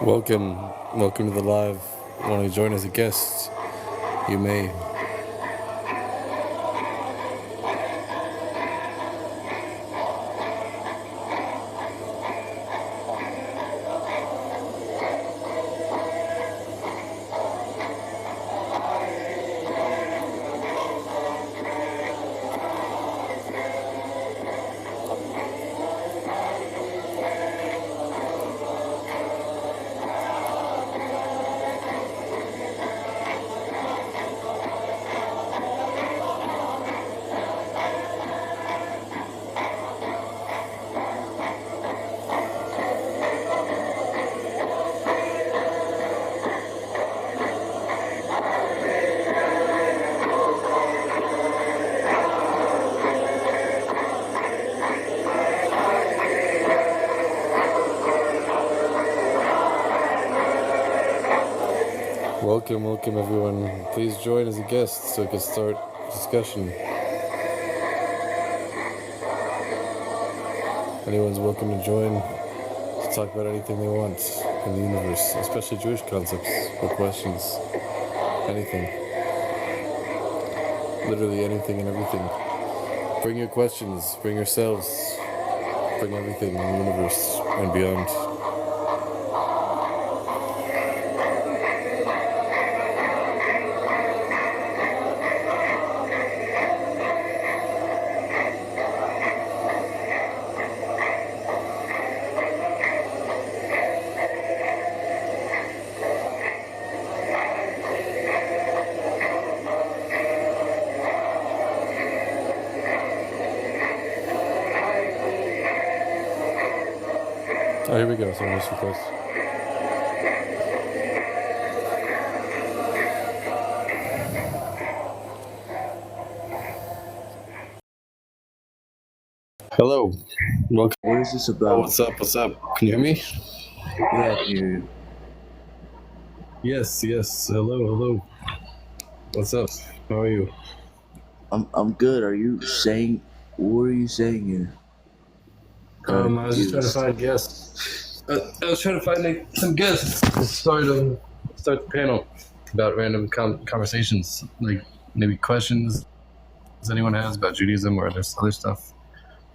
Welcome to the live. Want to join as a guest? You may. Welcome everyone. Please join as a guest so we can start discussion. Anyone's welcome to join to talk about anything they want in the universe, especially Jewish concepts or questions. Anything. Literally anything and everything. Bring your questions, bring yourselves, bring everything in the universe and beyond. Oh, here we go. Someone else request. Hello. Welcome. What is this about? Oh, what's up? Can you hear me? Yeah, I can hear you. Yes. Hello. What's up? How are you? I'm good. What are you saying here? I was just trying to find guests. I was trying to find some guests to start the panel about random conversations, like maybe questions anyone has about Judaism or other stuff,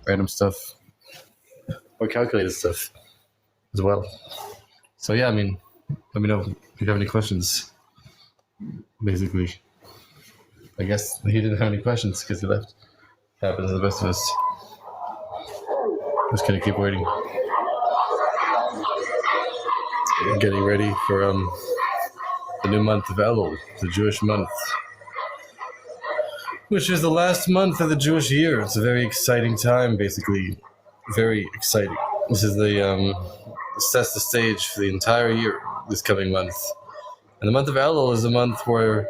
random stuff, or calculated stuff as well. So yeah, I mean, let me know if you have any questions. Basically, I guess he didn't have any questions because he left. Happens to the best of us. Just gonna keep waiting. Getting ready for the new month of Elul, the Jewish month, which is the last month of the Jewish year. It's a very exciting time, basically. Very exciting. This is sets the stage for the entire year, this coming month. And the month of Elul is a month where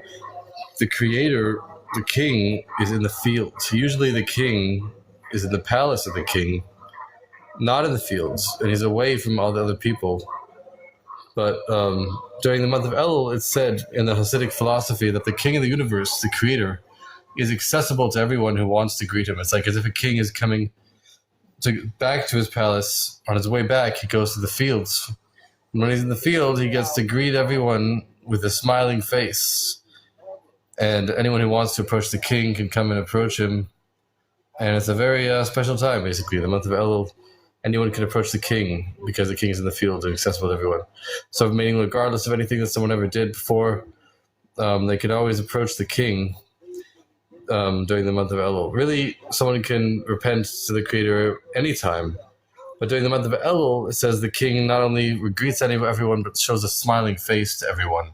the creator, the king, is in the field. Usually the king is in the palace of the king, not in the fields, and he's away from all the other people. But during the month of Elul, it's said in the Hasidic philosophy that the king of the universe, the creator, is accessible to everyone who wants to greet him. It's like as if a king is coming back to his palace. On his way back, he goes to the fields. And when he's in the field, he gets to greet everyone with a smiling face. And anyone who wants to approach the king can come and approach him. And it's a very special time, basically, the month of Elul. Anyone can approach the king because the king is in the field and accessible to everyone. So meaning regardless of anything that someone ever did before, they can always approach the king during the month of Elul. Really, someone can repent to the creator anytime. But during the month of Elul, it says the king not only greets everyone, but shows a smiling face to everyone.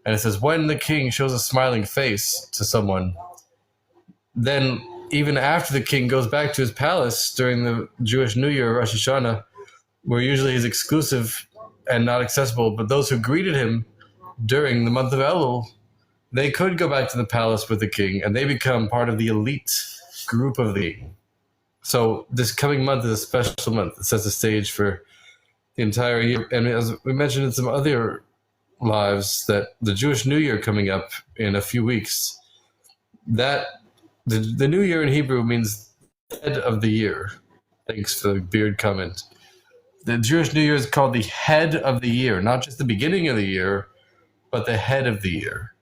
And it says when the king shows a smiling face to someone, then even after the king goes back to his palace during the Jewish New Year, Rosh Hashanah, where usually he's exclusive and not accessible, but those who greeted him during the month of Elul, they could go back to the palace with the king, and they become part of the elite group of the king. So this coming month is a special month. It sets the stage for the entire year. And as we mentioned in some other lives, that the Jewish New Year coming up in a few weeks, that the New Year in Hebrew means head of the year. Thanks for the beard comment. The Jewish New Year is called the head of the year, not just the beginning of the year, but the head of the year.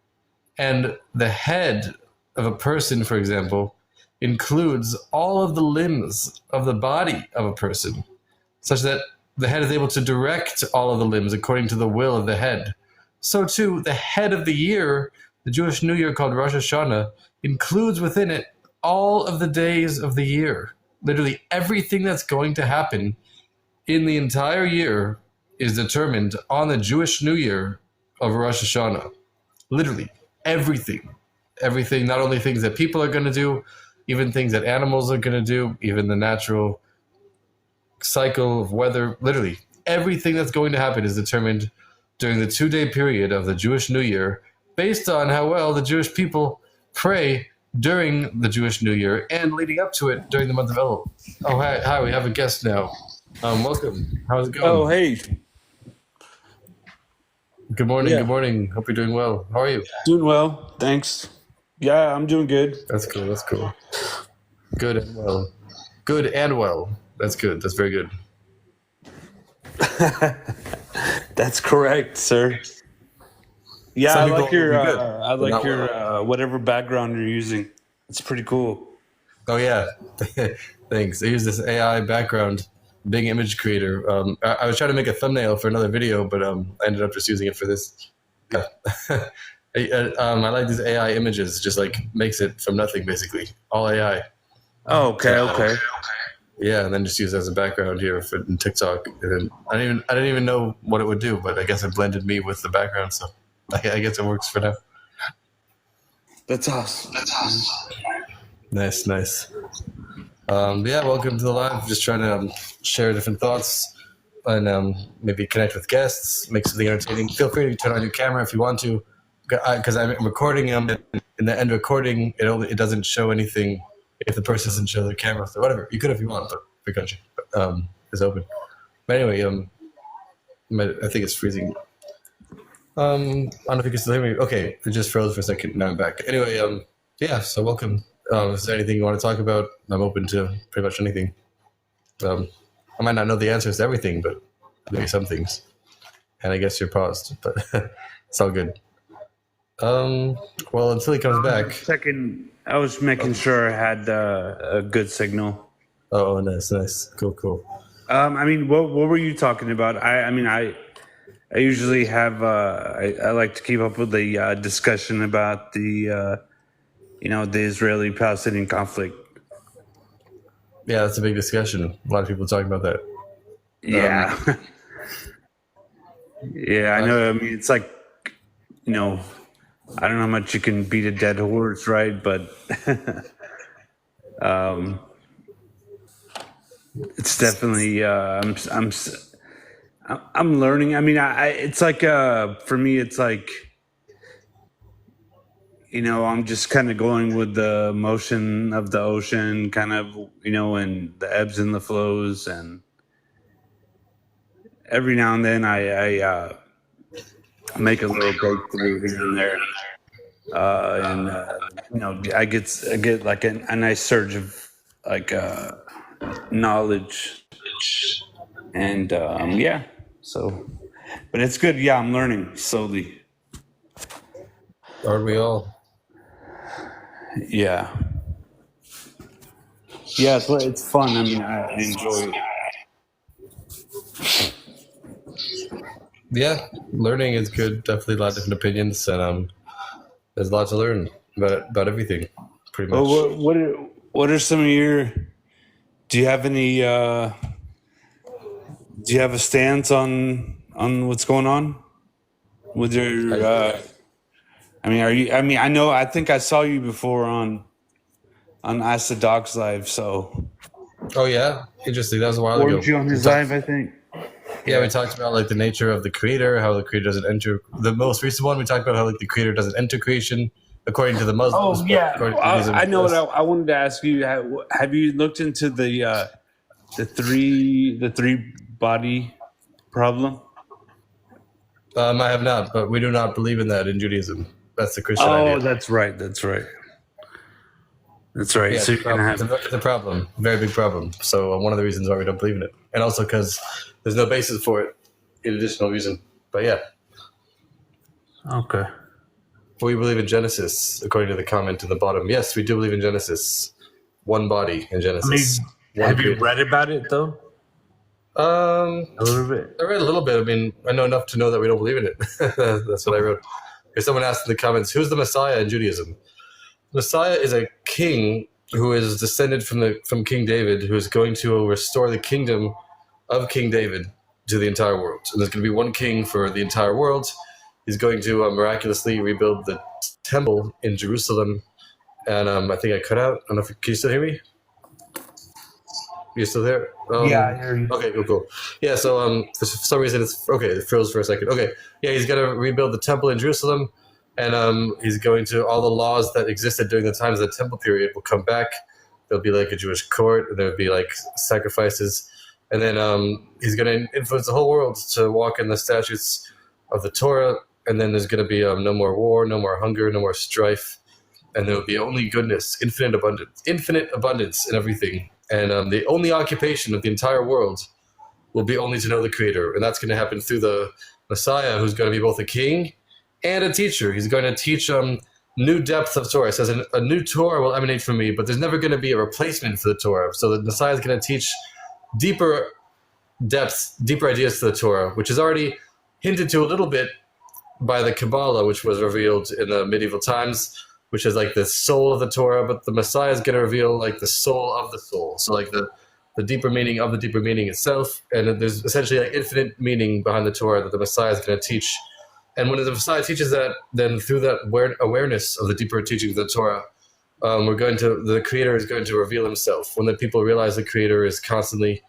And the head of a person, for example, includes all of the limbs of the body of a person, such that the head is able to direct all of the limbs according to the will of the head. So too, the head of the year, the Jewish New Year called Rosh Hashanah, includes within it all of the days of the year. Literally everything that's going to happen in the entire year is determined on the Jewish New Year of Rosh Hashanah. Literally everything. Everything, not only things that people are going to do, even things that animals are going to do, even the natural cycle of weather. Literally everything that's going to happen is determined during the 2-day period of the Jewish New Year based on how well the Jewish people pray during the Jewish New Year and leading up to it during the month of Elul. Oh, hi, we have a guest now. Welcome. How's it going? Oh, hey. Good morning. Yeah. Good morning. Hope you're doing well. How are you? Doing well. Thanks. Yeah, I'm doing good. That's cool. That's cool. Good and well. Good and well. That's good. That's very good. That's correct, sir. Yeah, Some I people like your will be good, but not well. whatever background you're using. It's pretty cool. Oh yeah, thanks. I use this AI background, big image creator. I was trying to make a thumbnail for another video, but I ended up just using it for this. Yeah. I like these AI images. Just like makes it from nothing, basically, all AI. Oh, okay. Yeah, and then just use it as a background here for in TikTok. And then I didn't even know what it would do, but I guess it blended me with the background, so I guess it works for now. That's awesome. Nice. Yeah, welcome to the live. Just trying to share different thoughts and maybe connect with guests, make something entertaining. Feel free to turn on your camera if you want to, because I'm recording them. In the end recording, it doesn't show anything if the person doesn't show their camera. So whatever, you could if you want, but because it's open. But anyway, I think it's freezing. I don't know if you can still hear me. Okay, it just froze for a second. Now I'm back. Anyway, yeah. So welcome. Is there anything you want to talk about? I'm open to pretty much anything. I might not know the answers to everything, but maybe some things. And I guess you're paused, but it's all good. Well, until he comes back. Second, I was making sure I had a good signal. Oh, nice. Cool. I mean, what were you talking about? I usually have I like to keep up with the discussion about the the Israeli-Palestinian conflict. Yeah, that's a big discussion. A lot of people talking about that. Yeah. Yeah, I know. I mean, it's like, I don't know how much you can beat a dead horse, right? But it's definitely I'm learning. I mean, it's like for me, it's like I'm just kind of going with the motion of the ocean, kind of and the ebbs and the flows, and every now and then I make a little breakthrough here and there, and I get like a nice surge of like knowledge, and yeah. So, but it's good. Yeah, I'm learning slowly. Aren't we all? Yeah. Yeah, it's fun. I mean, I enjoy it. Yeah, learning is good. Definitely a lot of different opinions, and there's a lot to learn about everything, pretty much. Well, what are some of your? Do you have any? Do you have a stance on what's going on with your? I mean, are you? I mean, I know. I think I saw you before on Ask the Dogs Live. So. Oh yeah, interesting. That was a while ago. Weren't you on his live? I think. Yeah, we talked about like the nature of the creator, how the creator doesn't enter. The most recent one, we talked about how like the creator doesn't enter creation, according to the Muslims. Oh yeah, I know. Yes. I wanted to ask you: have you looked into the three body problem? I have not, but we do not believe in that in Judaism. That's the Christian idea. Oh, that's right. That's right. That's right. Yeah, So you're gonna have. it's a problem, very big problem. So one of the reasons why we don't believe in it, and also because there's no basis for it, in additional reason. But yeah, Okay. we believe in Genesis, according to the comment in the bottom. Yes, we do believe in Genesis. One body in I Genesis. mean, One have you creator. read about it though? Um, A little bit. I read a little bit. I mean, I know enough to know that we don't believe in it. That's what I wrote. If someone asked in the comments, "Who's the Messiah in Judaism?" Messiah is a king who is descended from King David, who is going to restore the kingdom of King David to the entire world. And there's going to be one king for the entire world. He's going to miraculously rebuild the temple in Jerusalem. And I think I cut out. I don't know if can you still hear me? You still there? Yeah, I hear you. Okay, cool. Yeah, so for some reason it's okay. It froze for a second. Okay, yeah, he's gonna rebuild the temple in Jerusalem, and he's going to all the laws that existed during the times of the temple period will come back. There'll be like a Jewish court, and there'll be like sacrifices, and then he's gonna influence the whole world to walk in the statutes of the Torah, and then there's gonna be no more war, no more hunger, no more strife, and there will be only goodness, infinite abundance in everything. And the only occupation of the entire world will be only to know the Creator. And that's going to happen through the Messiah, who's going to be both a king and a teacher. He's going to teach new depths of Torah. It says, a new Torah will emanate from me, but there's never going to be a replacement for the Torah. So the Messiah is going to teach deeper depths, deeper ideas to the Torah, which is already hinted to a little bit by the Kabbalah, which was revealed in the medieval times, which is like the soul of the Torah, but the Messiah is going to reveal like the soul of the soul. So like the deeper meaning of the deeper meaning itself. And there's essentially like infinite meaning behind the Torah that the Messiah is going to teach. And when the Messiah teaches that, then through that awareness of the deeper teachings of the Torah, the Creator is going to reveal himself. When the people realize the Creator is constantly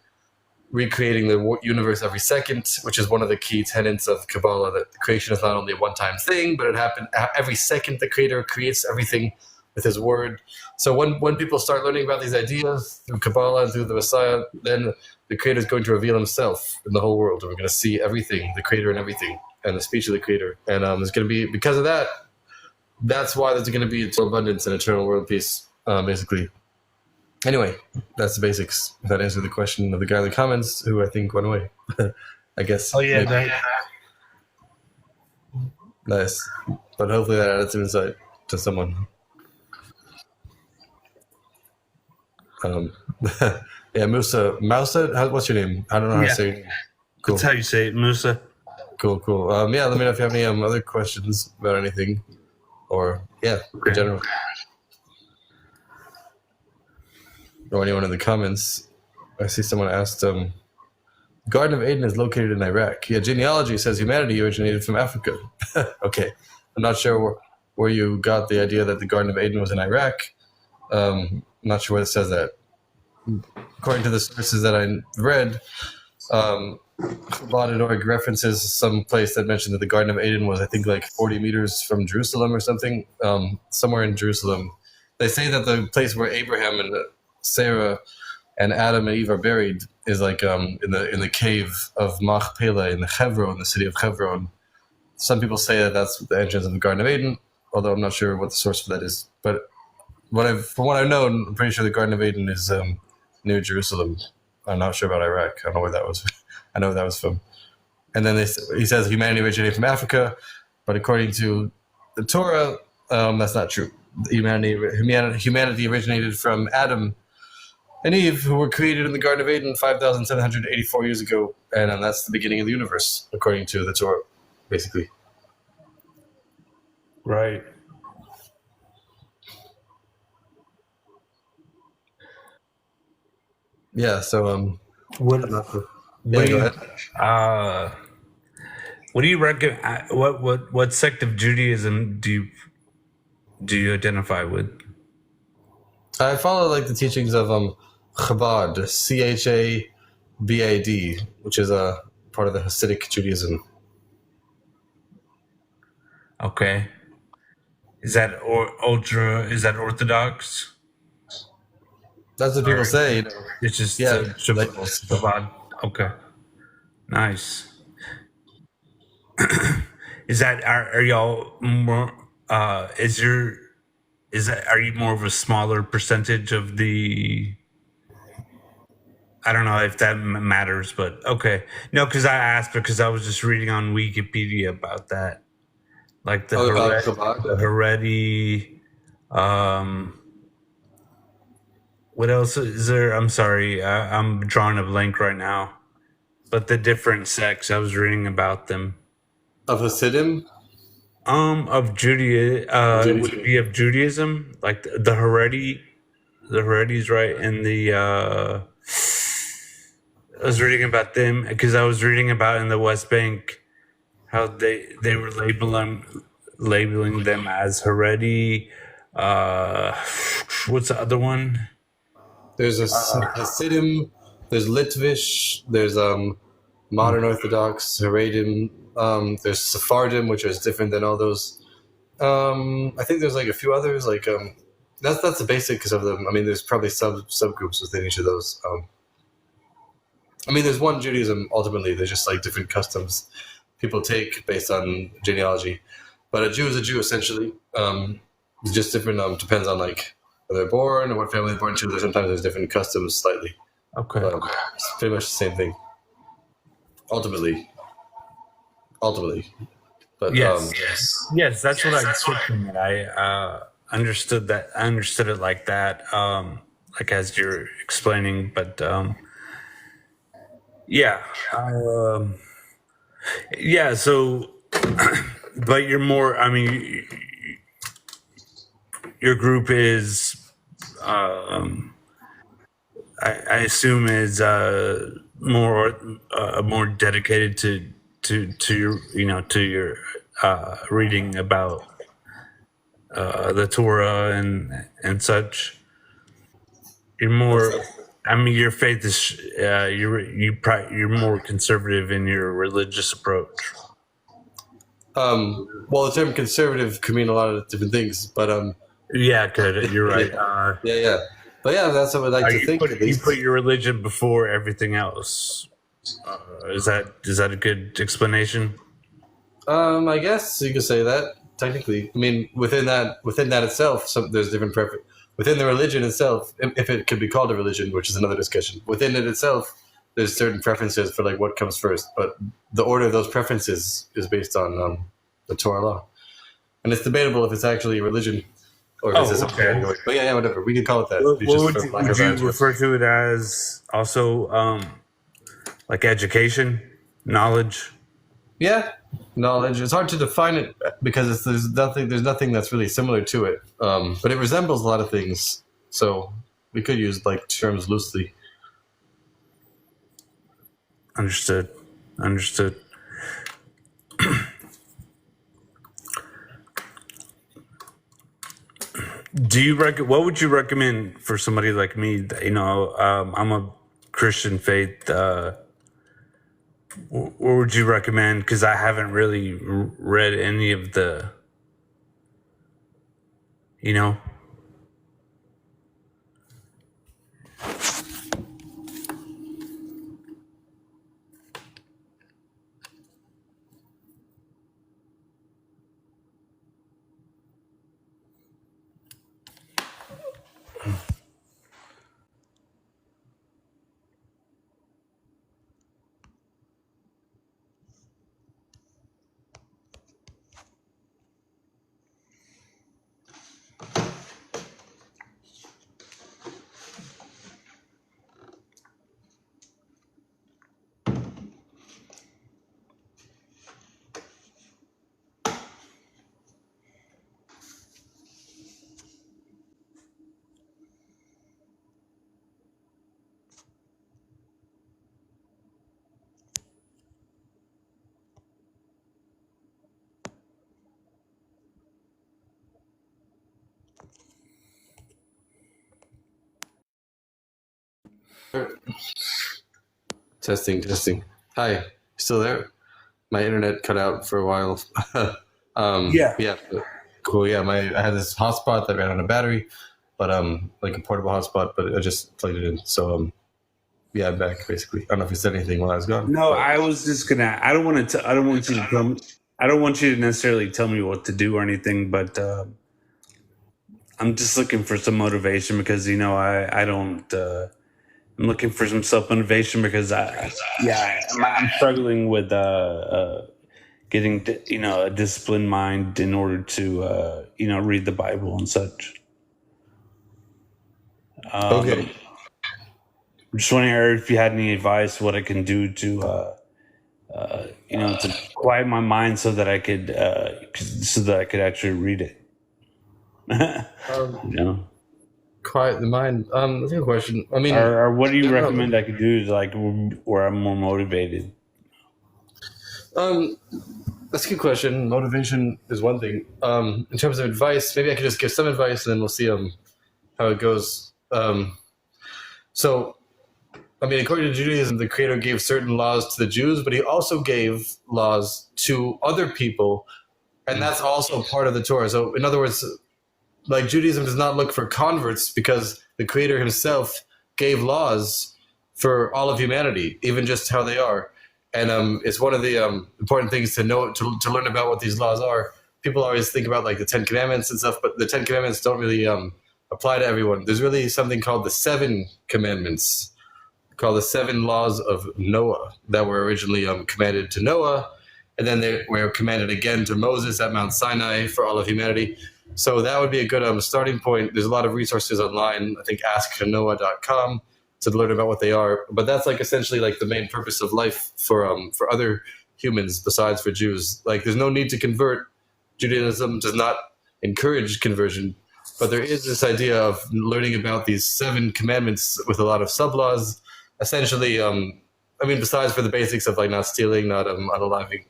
recreating the universe every second, which is one of the key tenets of Kabbalah, that creation is not only a one-time thing, but it happened every second. The Creator creates everything with His word. So when people start learning about these ideas through Kabbalah and through the Messiah, then the Creator is going to reveal Himself in the whole world, and we're going to see everything, the Creator and everything, and the speech of the Creator. And there's going to be, because of that, that's why there's going to be eternal abundance and eternal world peace, basically. Anyway, that's the basics. If that answered the question of the guy in the comments, who I think went away. I guess. Oh yeah, maybe. Nice. But hopefully that added some insight to someone. Yeah, Musa. What's your name? I don't know how to say your name. Cool. That's how you say it, Musa. Cool. Yeah, let me know if you have any other questions about anything. Or, yeah, in general. Or anyone in the comments. I see someone asked, Garden of Eden is located in Iraq. Yeah, genealogy says humanity originated from Africa. Okay. I'm not sure where you got the idea that the Garden of Eden was in Iraq. I'm not sure where it says that. According to the sources that I read, Chabad.org references some place that mentioned that the Garden of Eden was, I think, like 40 meters from Jerusalem or something, somewhere in Jerusalem. They say that the place where Abraham and Sarah and Adam and Eve are buried is like in the cave of Machpelah in the Hebron, the city of Hebron. Some people say that that's the entrance of the Garden of Eden, although I'm not sure what the source for that is. But from what I've known, I'm pretty sure the Garden of Eden is near Jerusalem. I'm not sure about Iraq. I don't know where that was. I know where that was from. And then he says humanity originated from Africa, but according to the Torah, that's not true. Humanity originated from Adam and Eve, who were created in the Garden of Eden 5,784 years ago, and that's the beginning of the universe, according to the Torah, basically. Right. Yeah. So What? go Yeah, ahead. What do you reckon? What sect of Judaism do you identify with? I follow like the teachings of Chabad, Chabad, which is a part of the Hasidic Judaism. Okay. Is that Is that Orthodox? That's what people say. You know. It's just Yeah, Shabbat. Okay. Nice. Is that are y'all more? Is your are you more of a smaller percentage of the? I don't know if that matters, but okay. No, because I asked because I was just reading on Wikipedia about that, like Oh, about Kabbalah? the Haredi. Um, what else is there? I'm sorry, I'm drawing a blank right now. But the different sects, I was reading about them. Of Hasidim? Of Judaism, would it be of Judaism, like the Haredis, right? And I was reading about them because I was reading about in the West Bank how they were labeling them as Haredi. What's the other one? There's a Hasidim, there's Litvish, there's modern Orthodox, Haredim, there's Sephardim, which is different than all those. I think there's like a few others, like that's the basics of them. I mean, there's probably subgroups within each of those. I mean, there's one Judaism. Ultimately, there's just like different customs people take based on genealogy. But a Jew is a Jew essentially. It's just different. Depends on like where they're born or what family they're born to. Sometimes there's different customs slightly. Okay. It's pretty much the same thing. Ultimately. But Yes, that's what I took from it. I understood that. I understood it like that, like as you're explaining. But yeah, yeah. So, but you're more. I mean, your group is. I assume is more dedicated to your to your reading about the Torah and such. You're more. I mean, your faith is you're more conservative in your religious approach. Well, the term conservative can mean a lot of different things, but Yeah, good. You're right. yeah. But yeah, that's what I like to think. You put your religion before everything else. Is that a good explanation? I guess you could say that technically. I mean, within that itself, there's different preference within the religion itself. If it could be called a religion, which is another discussion, within it itself, there's certain preferences for like what comes first. But the order of those preferences is based on the Torah law, and it's debatable if it's actually a religion or if it's just a category. But yeah, whatever. We can call it that. Would you refer to it as also like education, knowledge? Yeah, knowledge. It's hard to define it because there's nothing that's really similar to it. But it resembles a lot of things. So we could use like terms loosely. Understood. What would you recommend for somebody like me? I'm a Christian faith. What would you recommend? Because I haven't really read any of the, you know. Testing. Hi, you still there? My internet cut out for a while. Yeah. Cool. Yeah, I had this hotspot that ran on a battery, but like a portable hotspot, but I just plugged it in. So yeah, I'm back basically. I don't know if you said anything while I was gone. No, I was just gonna. I don't want you to tell me. I don't want you to necessarily tell me what to do or anything, but I'm just looking for some motivation because I don't. I'm looking for some self motivation because I'm struggling with getting a disciplined mind in order to read the Bible and such. Okay. I'm just wondering if you had any advice what I can do to to quiet my mind so that I could actually read it. you know, Quiet the mind. That's a good question. I mean, or what do I you don't know. recommend I could do to like where I'm more motivated? Um, that's a good question. Motivation is one thing. In terms of advice, maybe I could just give some advice, and then we'll see how it goes. So, I mean, according to Judaism, the Creator gave certain laws to the Jews, but He also gave laws to other people, and that's also part of the Torah. So, in other words, like Judaism does not look for converts because the Creator Himself gave laws for all of humanity, even just how they are. And it's one of the important things to know to learn about what these laws are. People always think about like the Ten Commandments and stuff, but the Ten Commandments don't really apply to everyone. There's really something called the Seven Commandments, called the Seven Laws of Noah, that were originally commanded to Noah, and then they were commanded again to Moses at Mount Sinai for all of humanity. So that would be a good starting point. There's a lot of resources online. I think asknoah.com to learn about what they are. But that's like essentially like the main purpose of life for other humans besides for Jews. Like there's no need to convert. Judaism does not encourage conversion, but there is this idea of learning about these seven commandments with a lot of sub-laws. Essentially, I mean, besides for the basics of like not stealing, not unaliving,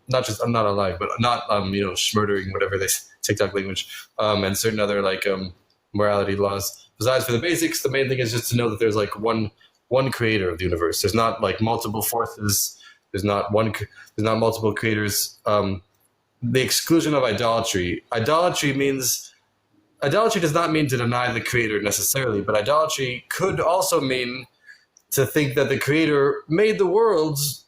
not just I'm not alive, but not schmurdering, whatever they TikTok language, and certain other like morality laws. Besides for the basics, the main thing is just to know that there's like one creator of the universe. There's not like multiple forces. There's not multiple creators. The exclusion of idolatry. Idolatry does not mean to deny the creator necessarily, but idolatry could also mean to think that the creator made the worlds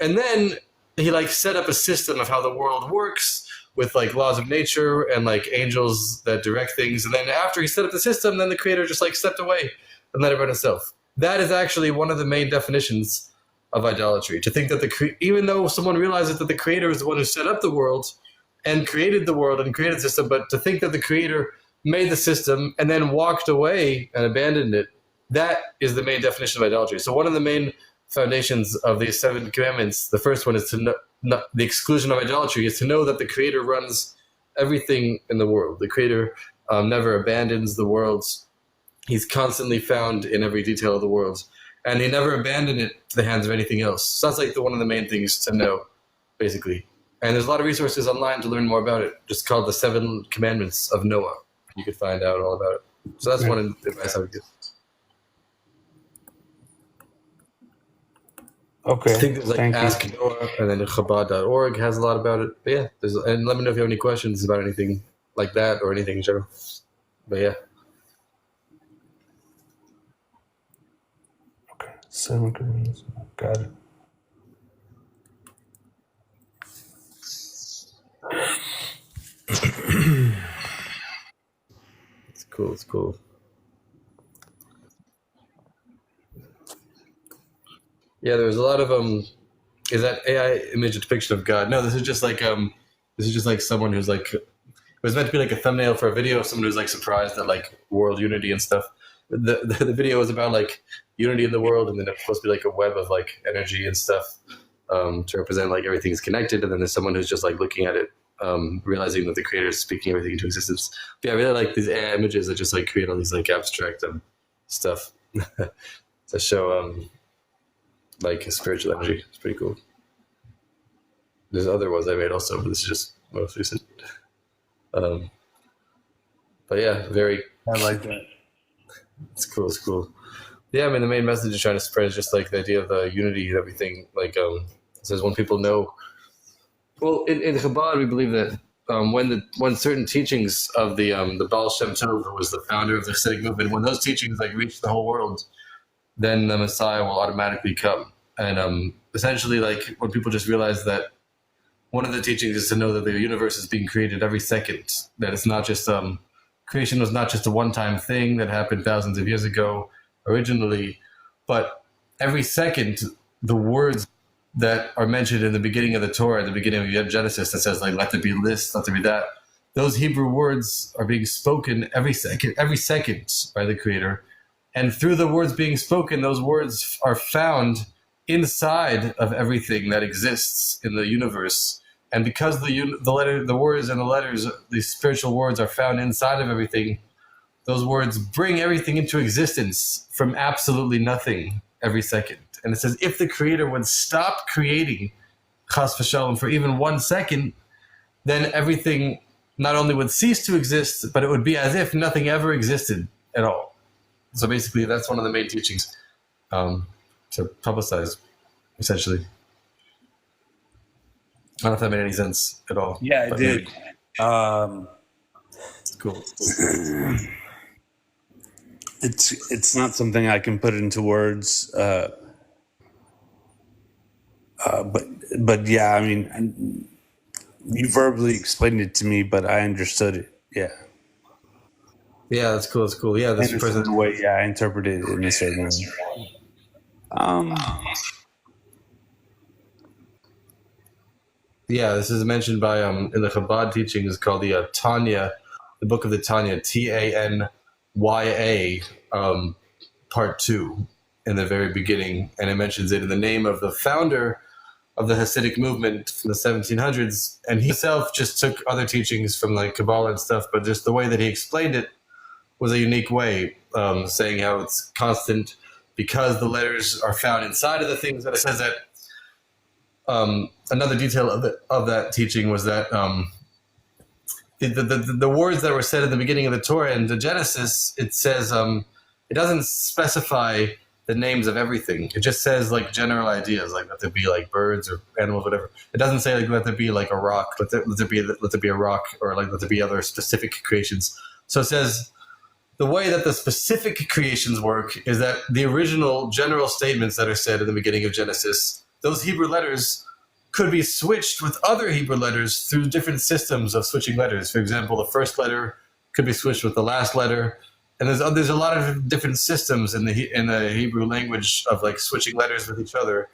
and then he like set up a system of how the world works with like laws of nature and like angels that direct things, and then after he set up the system, then the creator just like stepped away and let it run itself. That is actually one of the main definitions of idolatry, to think that even though someone realizes that the creator is the one who set up the world and created the system, but to think that the creator made the system and then walked away and abandoned it, that is the main definition of idolatry. So one of the main foundations of these seven commandments, the first one is to the exclusion of idolatry, is to know that the creator runs everything in the world. The creator never abandons the world. He's constantly found in every detail of the world, and he never abandoned it to the hands of anything else. So that's like one of the main things to know, basically. And there's a lot of resources online to learn more about it, just called the Seven Commandments of Noah. You could find out all about it. So that's one advice I would give. Okay. I think there's like Ask Noah, and then Chabad.org has a lot about it. But yeah, and let me know if you have any questions about anything like that or anything in general. But yeah. Okay. 7 commandments. Got it. It's cool. It's cool. Yeah, there's a lot of is that AI image a depiction of God? No, this is just like someone who's like, it was meant to be like a thumbnail for a video of someone who's like surprised at like world unity and stuff. The video was about like unity in the world, and then it's supposed to be like a web of like energy and stuff to represent like everything's connected. And then there's someone who's just like looking at it, realizing that the creator is speaking everything into existence. But yeah, I really like these AI images that just like create all these like abstract stuff to show like spiritual energy. It's pretty cool. There's other ones I made also, but this is just most recent. But yeah, I like that. It's cool. It's cool. Yeah, I mean, the main message is trying to spread is just like the idea of the unity and everything. Like, it says when people know. Well, in Chabad, we believe that when certain teachings of the Baal Shem Tov, who was the founder of the Hasidic movement, when those teachings like reach the whole world, then the Messiah will automatically come. And essentially, like when people just realize that one of the teachings is to know that the universe is being created every second. That it's not just creation was not just a one-time thing that happened thousands of years ago originally, but every second the words that are mentioned in the beginning of the Torah, at the beginning of Genesis, that says like "let there be this, let there be that." Those Hebrew words are being spoken every second by the Creator, and through the words being spoken, those words are found inside of everything that exists in the universe. And because the words and the letters, these spiritual words, are found inside of everything, those words bring everything into existence from absolutely nothing every second. And it says, if the Creator would stop creating, chas v'shalom, for even 1 second, then everything not only would cease to exist, but it would be as if nothing ever existed at all. So basically, that's one of the main teachings to publicize, essentially. I don't know if that made any sense at all. Yeah, it did. Cool. It's not something I can put into words, but yeah, I mean, you verbally explained it to me, but I understood it. Yeah. Yeah, that's cool. That's cool. Yeah, this person. The way, I interpreted it in a certain way. Yeah, this is mentioned by in the Chabad teachings called the Tanya, the book of the Tanya, Tanya, part 2, in the very beginning, and it mentions it in the name of the founder of the Hasidic movement from the 1700s, and he himself just took other teachings from like Kabbalah and stuff, but just the way that he explained it was a unique way, saying how it's constant because the letters are found inside of the things. That it says that another detail of that teaching was that the words that were said at the beginning of the Torah and the Genesis, it says it doesn't specify the names of everything. It just says like general ideas, like let there be like birds or animals, whatever. It doesn't say like let there be like a rock, let there be a rock, or like let there be other specific creations. So it says the way that the specific creations work is that the original general statements that are said in the beginning of Genesis, those Hebrew letters could be switched with other Hebrew letters through different systems of switching letters. For example, the first letter could be switched with the last letter. And there's a lot of different systems in the Hebrew language of like switching letters with each other.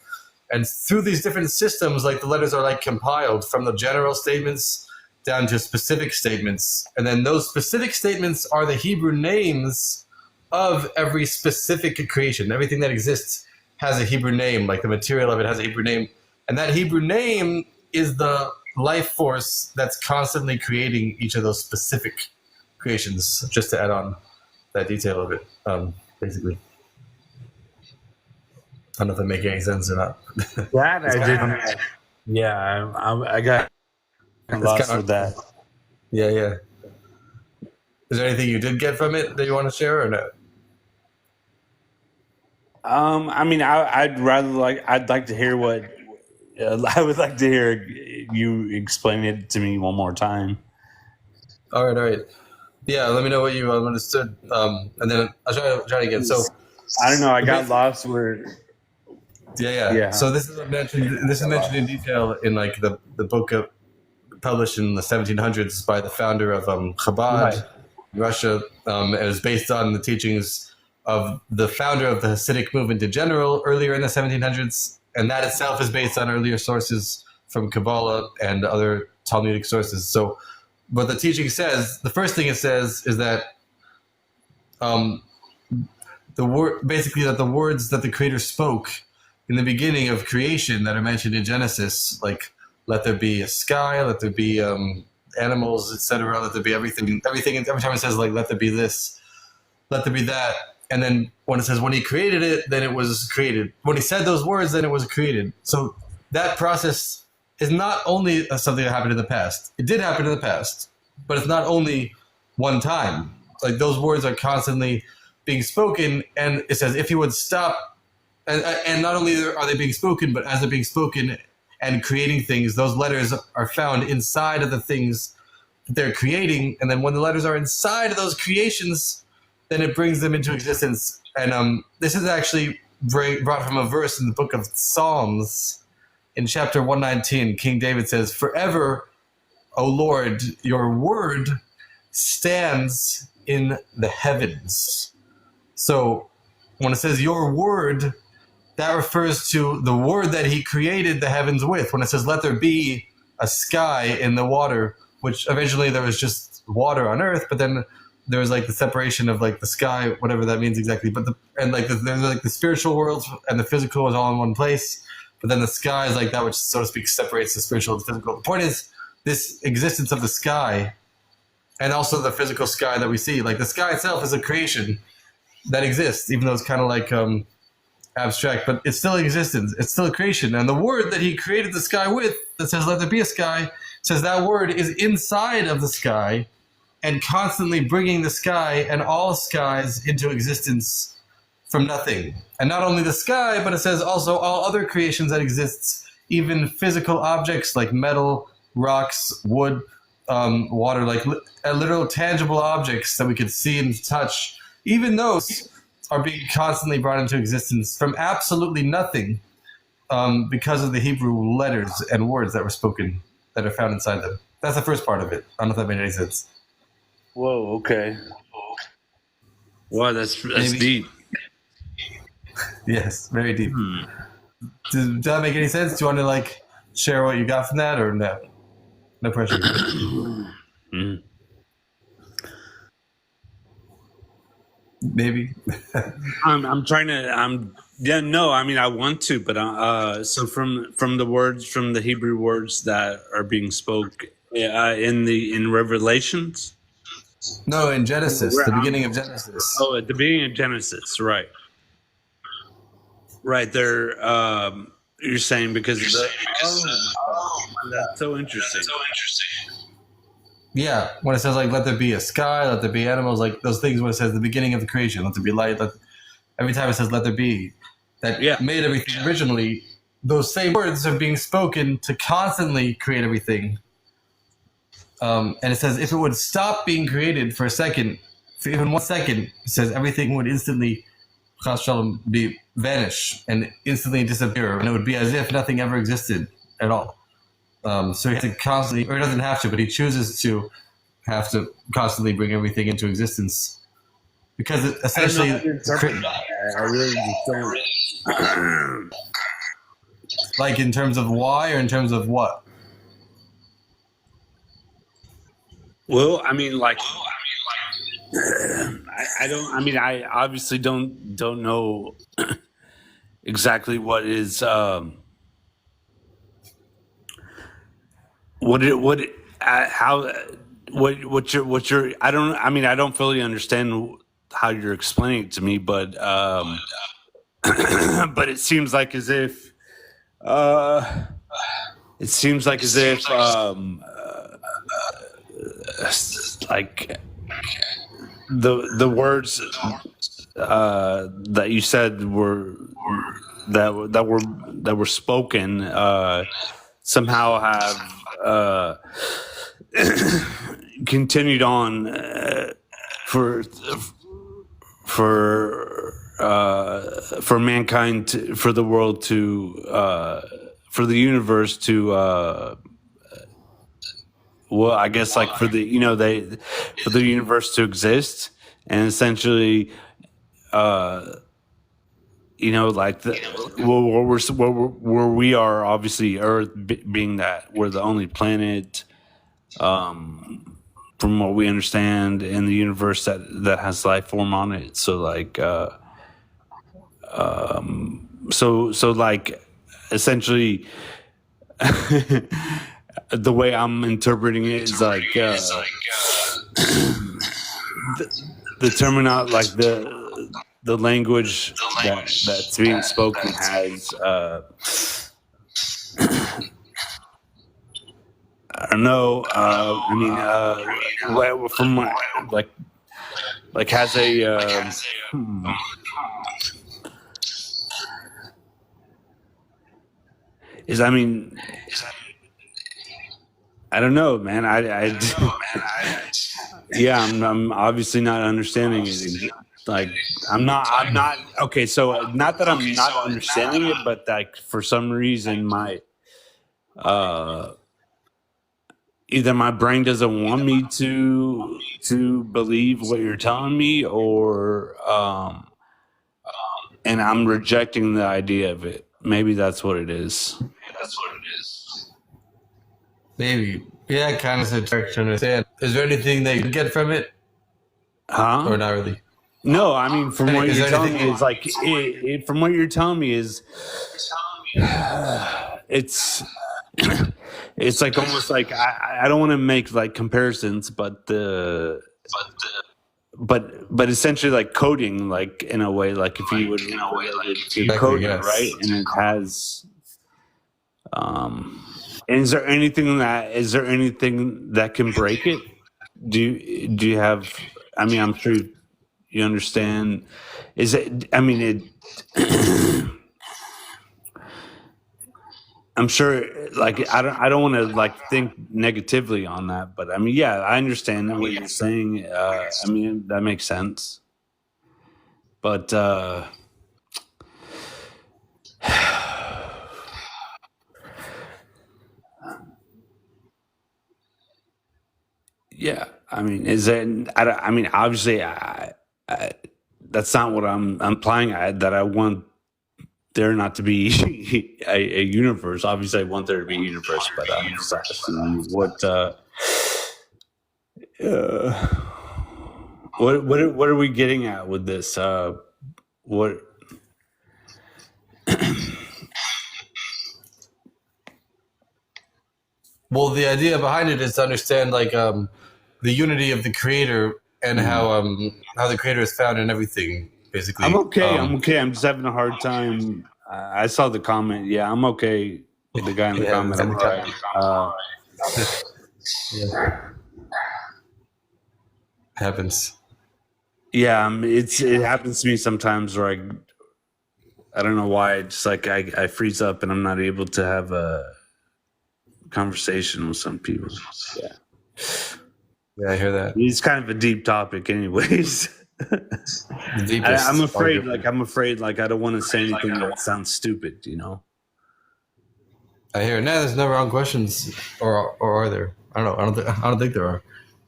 And through these different systems, like the letters are like compiled from the general statements down to specific statements. And then those specific statements are the Hebrew names of every specific creation. Everything that exists has a Hebrew name, like the material of it has a Hebrew name. And that Hebrew name is the life force that's constantly creating each of those specific creations, just to add on that detail of it, basically. I don't know if that makes any sense or not. That I didn't. Yeah, I got lost with that. Yeah, yeah. Is there anything you did get from it that you want to share or not? I mean, I'd like to hear what. I would like to hear you explain it to me one more time. All right. Yeah, let me know what you understood, and then I'll try again. So I don't know. I got lost where. Yeah. So this is mentioned in detail in like the book published in the 1700s by the founder of Chabad in Russia. It was based on the teachings of the founder of the Hasidic movement in general earlier in the 1700s. And that itself is based on earlier sources from Kabbalah and other Talmudic sources. So what the teaching says, the first thing it says is that the words that the Creator spoke in the beginning of creation that are mentioned in Genesis, like let there be a sky, let there be animals, etc., let there be everything. Every time it says like let there be this, let there be that. And then when it says when he created it, then it was created. When he said those words, then it was created. So that process is not only something that happened in the past. It did happen in the past, but it's not only one time. Like those words are constantly being spoken, and it says if he would stop, and not only are they being spoken, but as they're being spoken and creating things, those letters are found inside of the things that they're creating. And then when the letters are inside of those creations, then it brings them into existence. And this is actually brought from a verse in the book of Psalms in chapter 119, King David says, "Forever, O Lord, your word stands in the heavens." So when it says your word, that refers to the word that he created the heavens with. When it says, "Let there be a sky in the water," which originally there was just water on earth, but then there was like the separation of like the sky, whatever that means exactly. But there's like the spiritual world and the physical is all in one place. But then the sky is like that which, so to speak, separates the spiritual and physical. The point is this existence of the sky and also the physical sky that we see. Like the sky itself is a creation that exists, even though it's kind of like abstract, but it's still existence. It's still a creation. And the word that he created the sky with, that says, "Let there be a sky," says that word is inside of the sky and constantly bringing the sky and all skies into existence from nothing. And not only the sky, but it says also all other creations that exists, even physical objects like metal, rocks, wood, water, like literal tangible objects that we could see and touch. Even those are being constantly brought into existence from absolutely nothing, because of the Hebrew letters and words that were spoken that are found inside them. That's the first part of it. I don't know if that made any sense. Whoa. Okay. Wow, that's Maybe. deep. Yes, very deep. Does that make any sense? Do you want to like share what you got from that, or no? No pressure. Maybe. I'm trying to. Yeah. No. I mean, I want to, but so from the words, from the Hebrew words that are being spoke in Revelations. No, in Genesis, the beginning of Genesis. Oh, at the beginning of Genesis, right? Right there. You're saying because of the. That's so interesting. Yeah, when it says like, "Let there be a sky," "Let there be animals," like those things. When it says the beginning of the creation, "Let there be light," every time it says "Let there be," that made everything originally. Those same words are being spoken to constantly create everything. And it says if it would stop being created for a second, for even 1 second, it says everything would instantly, chas shalom, vanish and instantly disappear, and it would be as if nothing ever existed at all. So he has to constantly, or he doesn't have to, but he chooses to have to constantly bring everything into existence, because it essentially, I really just don't. like in terms of why or in terms of what. Well, I mean, like, I don't. I mean, I obviously don't know exactly what is what your. I don't. I mean, I don't fully understand how you're explaining it to me, but but it seems like as if like the words that you said were that were spoken somehow have continued on for mankind for the world to for the universe to well, I guess like for the for the universe to exist, and essentially, like where we are, obviously Earth being that we're the only planet, from what we understand in the universe that has life form on it. So like, so like, essentially. The way I'm interpreting it is like the terminology, like the language that's being spoken has I don't know. I mean, from my, like has a is I mean. I don't know, man. Yeah, I'm obviously not understanding it. Like, I'm not. Okay, so not that I'm not understanding it, but like for some reason, uh, either my brain doesn't want me to believe what you're telling me, or and I'm rejecting the idea of it. Maybe that's what it is. Maybe. Yeah, kind of hard to understand. Is there anything that you get from it, Huh? or not really? No, I mean, from what Is you're there telling me, anything- it's like from what you're telling me is it's it's like almost like I don't want to make like comparisons, but but essentially like coding, like in a way, like if you would relate it to Exactly, coding, yes. right? And it has and is there anything that can break it? Do you have, I mean, I'm sure you understand. Is it, I mean, it I'm sure, like, I don't want to like think negatively on that, but I mean, yeah, I understand what you're saying. I mean, that makes sense. But yeah, I mean, is it? I mean, obviously, that's not what I'm implying. That I want there not to be a universe. Obviously, I want there to be a universe, but I'm just asking what are we getting at with this? What? Well, the idea behind it is to understand like the unity of the creator and how the creator is found in everything. Basically, I'm okay. I'm okay. I'm just having a hard time. I saw the comment. Yeah, I'm okay. The guy in the comment. I'm all right. Yeah. Happens. Yeah, it happens to me sometimes where I don't know why. Just like I freeze up and I'm not able to have a conversation with some people. Yeah. Yeah, I hear that. It's kind of a deep topic, anyways. The deepest I'm afraid. argument. Like I don't want to say anything that sounds stupid. You know. I hear it. No, there's no wrong questions, or are there? I don't know. I don't think there are.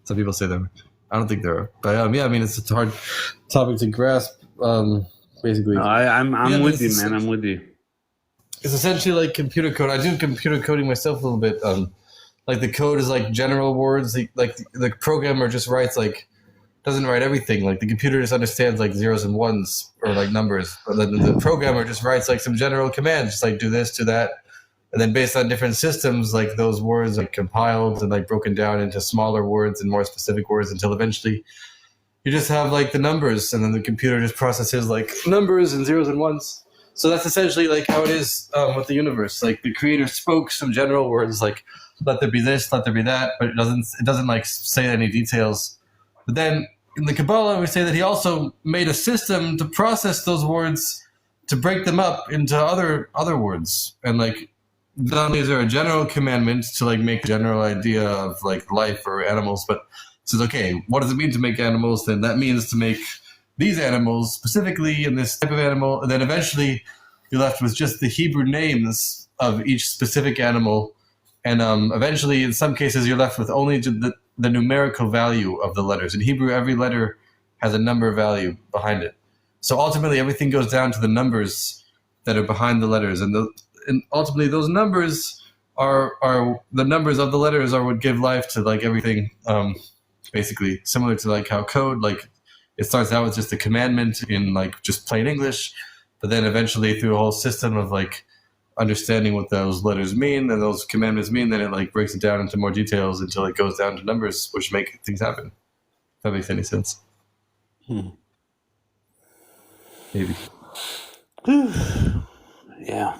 Some people say there. I don't think there are. But yeah, I mean, it's a hard topic to grasp. Basically, No, I'm with you, man. I'm with you. It's essentially like computer code. I do computer coding myself a little bit. Like the code is like general words. Like the programmer just writes like doesn't write everything. Like the computer just understands like zeros and ones or like numbers. But then the programmer just writes like some general commands, just like do this, do that. And then based on different systems, like those words are compiled and like broken down into smaller words and more specific words until eventually you just have like the numbers, and then the computer just processes like numbers and zeros and ones. So that's essentially like how it is with the universe. Like the creator spoke some general words like let there be this, let there be that, but it doesn't like say any details. But then in the Kabbalah we say that he also made a system to process those words, to break them up into other words. And like not only is there a general commandment to like make a general idea of like life or animals, but it says, okay, what does it mean to make animals? Then that means to make these animals specifically in this type of animal. And then eventually you're left with just the Hebrew names of each specific animal. And eventually in some cases you're left with only the numerical value of the letters. In Hebrew, every letter has a number value behind it. So ultimately everything goes down to the numbers that are behind the letters. And ultimately those numbers are the numbers of the letters are what give life to like everything, basically similar to like how code, like it starts out with just a commandment in like just plain English, but then eventually through a whole system of like understanding what those letters mean and those commandments mean, then it like breaks it down into more details until it goes down to numbers, which make things happen. If that makes any sense. Maybe. Yeah.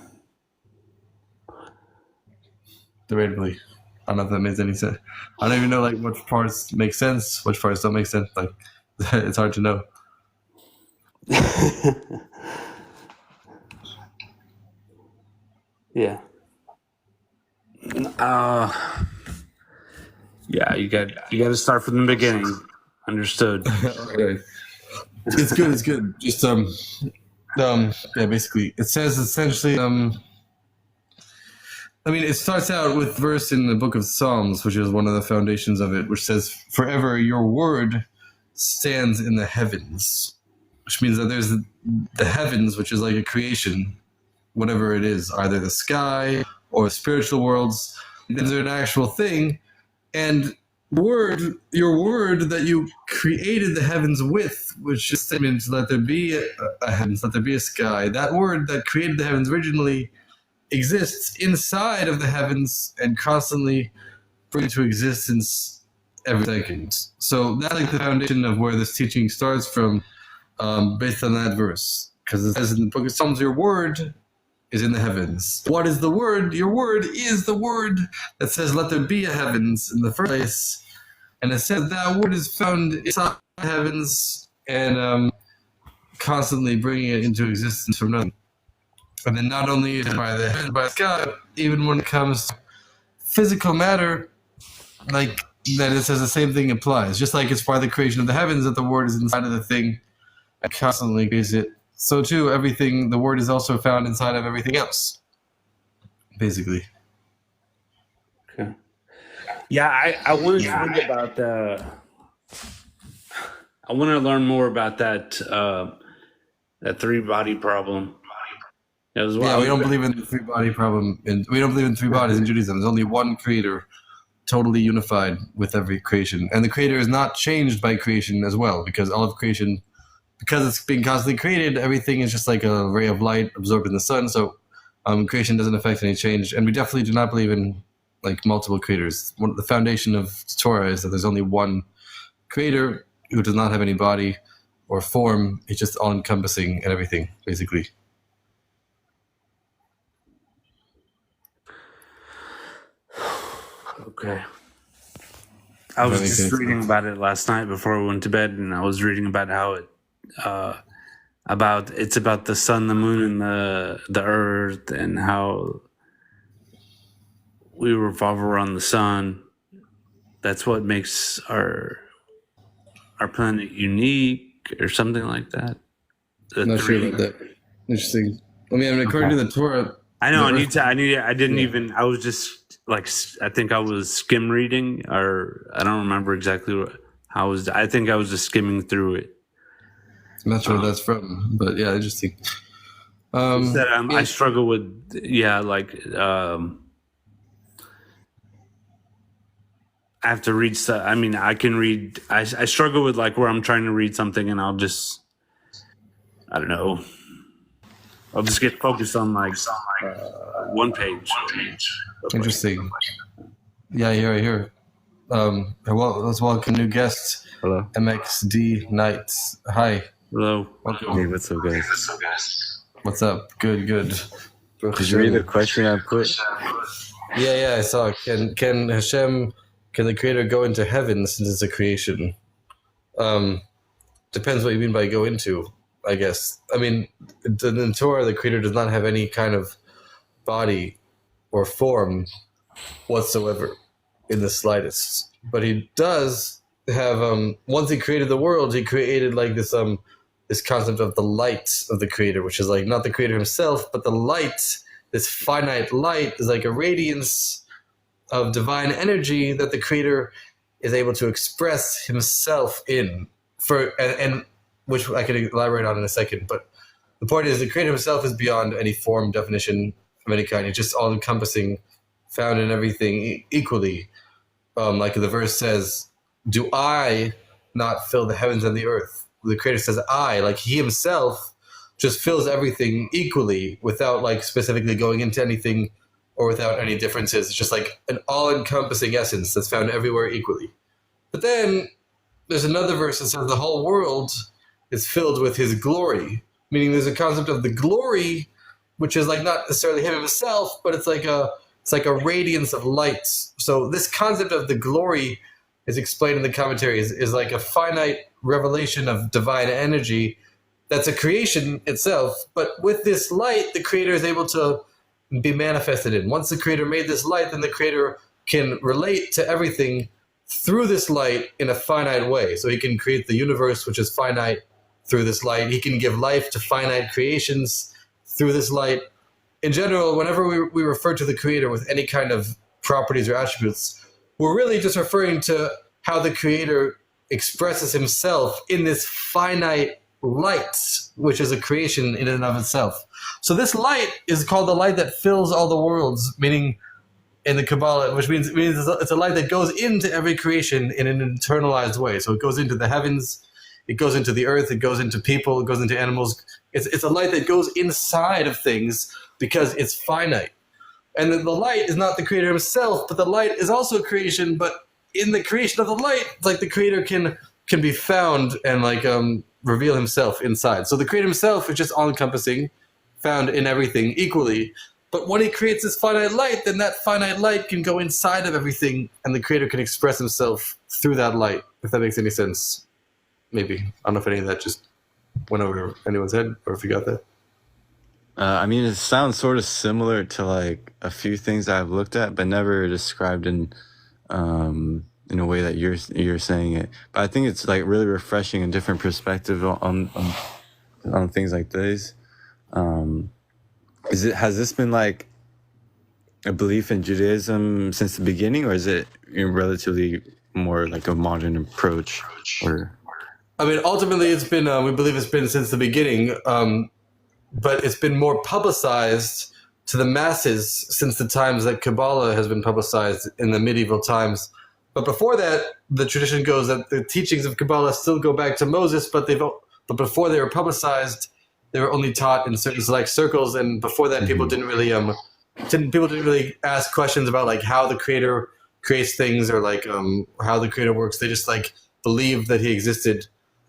Debatably. I don't know if that makes any sense. I don't even know like which parts make sense, which parts don't make sense. Like it's hard to know. Yeah. Yeah, you got to start from the beginning. Understood. Okay. It's good. It's good. Just yeah. Basically, it says essentially I mean, it starts out with verse in the book of Psalms, which is one of the foundations of it, which says, "Forever your word stands in the heavens," which means that there's the heavens, which is like a creation, whatever it is, either the sky or spiritual worlds. These are an actual thing, and your word that you created the heavens with, which just means let there be a heavens, let there be a sky. That word that created the heavens originally exists inside of the heavens and constantly brings to existence every second. So that's like the foundation of where this teaching starts from, based on that verse. Because it says in the book of Psalms, your word is in the heavens. What is the word? Your word is the word that says, let there be a heavens in the first place. And it says that word is found inside the heavens and constantly bringing it into existence from nothing. And then not only is it by the heavens, by the sky, but even when it comes to physical matter, like that it says the same thing applies. Just like it's by the creation of the heavens that the word is inside of the thing and constantly creates it. So too, everything, the word is also found inside of everything else, basically. Okay. Yeah, I want to learn about I want to learn more about that three body problem. As well. Yeah, we don't believe in the three body problem, and we don't believe in three bodies in Judaism. There's only one creator, totally unified with every creation, and the creator is not changed by creation as well, because all of creation, because it's being constantly created, everything is just like a ray of light absorbed in the sun. So creation doesn't affect any change, and we definitely do not believe in like multiple creators. The foundation of Torah is that there's only one creator who does not have any body or form. It's just all encompassing and everything, basically. Okay. I was just reading about it last night before I went to bed, and I was reading about how it it's about the sun, the moon, and the earth, and how we revolve around the sun. That's what makes our planet unique, or something like that. I'm not sure about that. Interesting. I mean, according to the Torah, I know. I didn't even. I was just like, I think I was skim reading, or I don't remember exactly how I was. I think I was just skimming through it. I'm not sure where that's from, but yeah, interesting. I struggle with, I have to read stuff. I mean, I can read. I struggle with like where I'm trying to read something, and I'll just, I don't know. I'll just get focused on like one page. Interesting. Yeah, here. Well, let's welcome new guest. Hello. MXD Knights. Hi. Hello. Welcome. Hey, what's up, guys? What's up? Good. Did you read the question I put? Yeah, I saw. Can the creator go into heaven since it's a creation? Depends what you mean by go into, I guess. I mean, in the Torah, the creator does not have any kind of body or form whatsoever in the slightest. But he does have, once he created the world, he created like this concept of the light of the creator, which is like not the creator himself, but the light, this finite light is like a radiance of divine energy that the creator is able to express himself in, and which I can elaborate on in a second. But the point is, the creator himself is beyond any form, definition of any kind. It's just all encompassing, found in everything equally. Like the verse says, do I not fill the heavens and the earth? The creator says I, like he himself just fills everything equally without like specifically going into anything or without any differences. It's just like an all-encompassing essence that's found everywhere equally. But then there's another verse that says the whole world is filled with his glory, meaning there's a concept of the glory, which is like not necessarily him himself, but it's like a radiance of light. So this concept of the glory is explained in the commentaries is like a finite revelation of divine energy that's a creation itself, but with this light, the creator is able to be manifested in. Once the creator made this light, then the creator can relate to everything through this light in a finite way. So he can create the universe, which is finite, through this light. He can give life to finite creations through this light. in general, whenever we refer to the Creator with any kind of properties or attributes, we're really just referring to how the Creator expresses himself in this finite light, which is a creation in and of itself. So this light is called the light that fills all the worlds, meaning in the Kabbalah, which means it's a light that goes into every creation in an internalized way. So it goes into the heavens, it goes into the earth, it goes into people, it goes into animals. It's a light that goes inside of things because it's finite. And the light is not the Creator himself, but the light is also creation. But in the creation of the light, it's like the Creator can be found and like reveal himself inside. So the Creator himself is just all-encompassing, found in everything equally. But when he creates this finite light, then that finite light can go inside of everything, and the Creator can express himself through that light, if that makes any sense. Maybe. I don't know if any of that just went over anyone's head, or if you got that. I mean, it sounds sort of similar to like a few things I've looked at, but never described in a way that you're saying it. But I think it's like really refreshing and different perspective on things like this. Has this been like a belief in Judaism since the beginning, or is it relatively more like a modern approach? Or I mean, ultimately, it's been we believe it's been since the beginning, but it's been more publicized to the masses since the times that Kabbalah has been publicized in the medieval times. But before that, the tradition goes that the teachings of Kabbalah still go back to Moses, but before they were publicized, they were only taught in certain select circles, and before that, people didn't really ask questions about like how the Creator creates things or like how the Creator works. They just like believed that he existed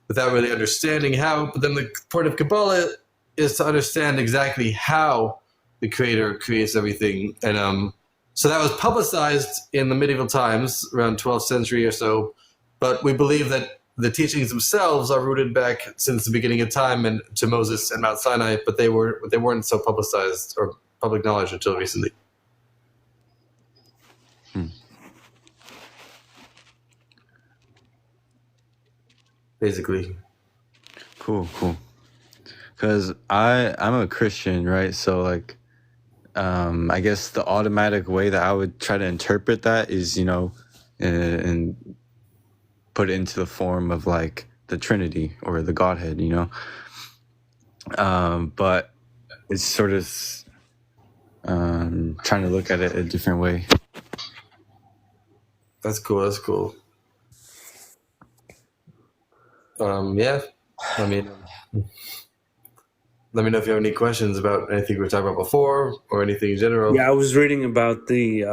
without really understanding how. But then the point of Kabbalah is to understand exactly how the Creator creates everything, and so that was publicized in the medieval times, around 12th century or so. But we believe that the teachings themselves are rooted back since the beginning of time and to Moses and Mount Sinai, but they weren't so publicized or public knowledge until recently. Basically. Cool. Because I'm a Christian, right? So like, I guess the automatic way that I would try to interpret that is, and put it into the form of like the Trinity or the Godhead, but it's sort of trying to look at it a different way. That's cool. Yeah. I mean, let me know if you have any questions about anything we were talking about before or anything in general. Yeah, I was reading about the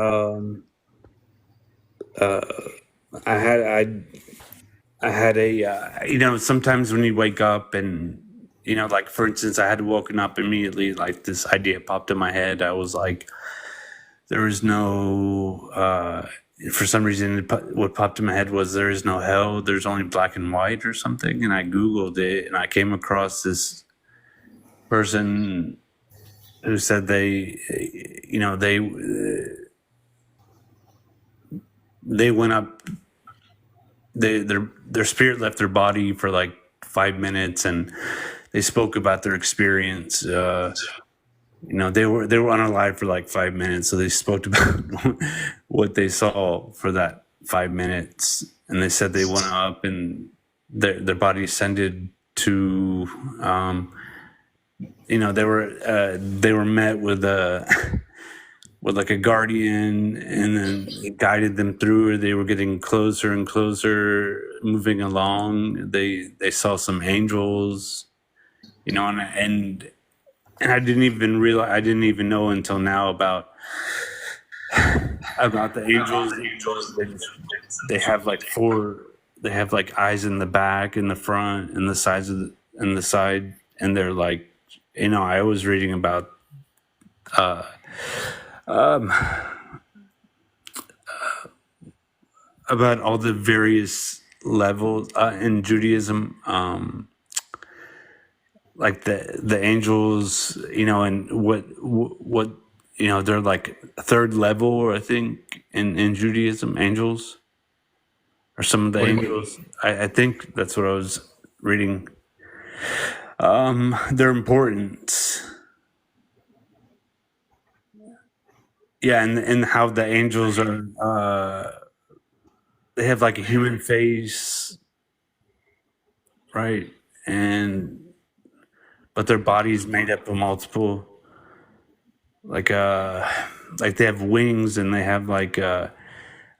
I had a sometimes when you wake up and like for instance I had woken up immediately, like this idea popped in my head. I was like, there is no for some reason what popped in my head was there is no hell, there's only black and white or something. And I Googled it and I came across this person who said they went up, their spirit left their body for like 5 minutes and they spoke about their experience. They were unalive for like 5 minutes, so they spoke about what they saw for that 5 minutes, and they said they went up and their body ascended to they were met with like a guardian, and then it guided them through. They were getting closer and closer, moving along. They saw some angels, and I didn't even realize. I didn't even know until now about the angels. They have like four. They have like eyes in the back, in the front, and the sides of the side, and they're like, I was reading about all the various levels in Judaism, like the angels, and what they're like third level, I think, in Judaism, angels, or some of the angels. I think that's what I was reading. Their importance. Yeah, and how the angels are, they have like a human face, right? But their body's made up of multiple, like like they have wings and they have like I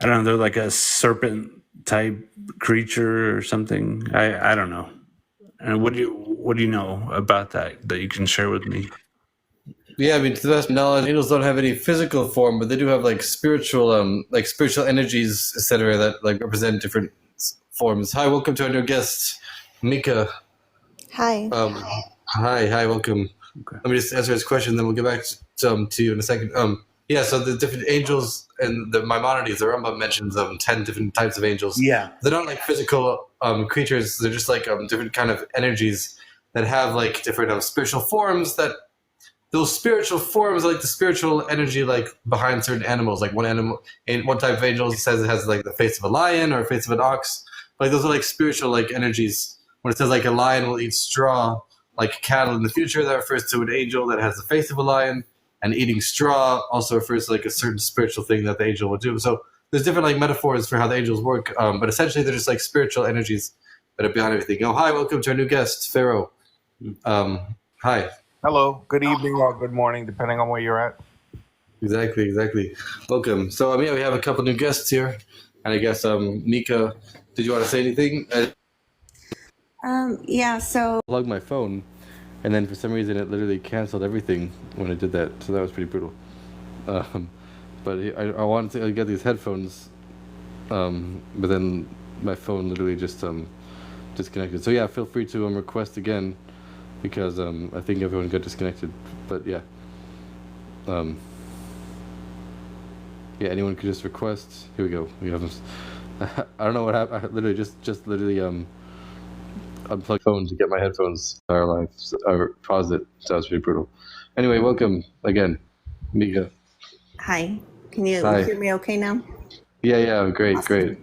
don't know, they're like a serpent type creature or something. I don't know. And what do you know about that you can share with me? Yeah, I mean, to the best of my knowledge, angels don't have any physical form, but they do have like spiritual energies, etc., that like represent different forms. Hi, welcome to our new guest, Mika. Hi. Hi, welcome. Okay. Let me just answer his question, then we'll get back to you in a second. Yeah, so the different angels and the Maimonides, the Rambam mentions 10 different types of angels. Yeah. They're not like physical creatures. They're just like different kind of energies that have like different spiritual forms. That those spiritual forms, like the spiritual energy, like behind certain animals. Like one type of angel says it has like the face of a lion or a face of an ox. Like those are like spiritual like energies. When it says like a lion will eat straw, like cattle in the future, that refers to an angel that has the face of a lion. And eating straw also refers to like a certain spiritual thing that the angel will do. So there's different like metaphors for how the angels work, but essentially they're just like spiritual energies that are behind everything. Oh, hi, welcome to our new guest, Pharaoh. Hi. Hello, good evening or good morning, depending on where you're at. Exactly. Welcome. So yeah, we have a couple new guests here, and I guess Mika, did you want to say anything? Yeah, so Plugged my phone, and then for some reason it literally canceled everything when it did that. So that was pretty brutal. But I wanted to get these headphones, but then my phone literally just disconnected. So yeah, feel free to request again, because I think everyone got disconnected. But yeah, yeah, anyone could just request. Here we go. We have them. I don't know what happened. I literally just literally unplugged phone to get my headphones. Or paused it. So that was pretty brutal. Anyway, welcome again, Mika. hi. Can you Hi. hear me okay now? Yeah, great.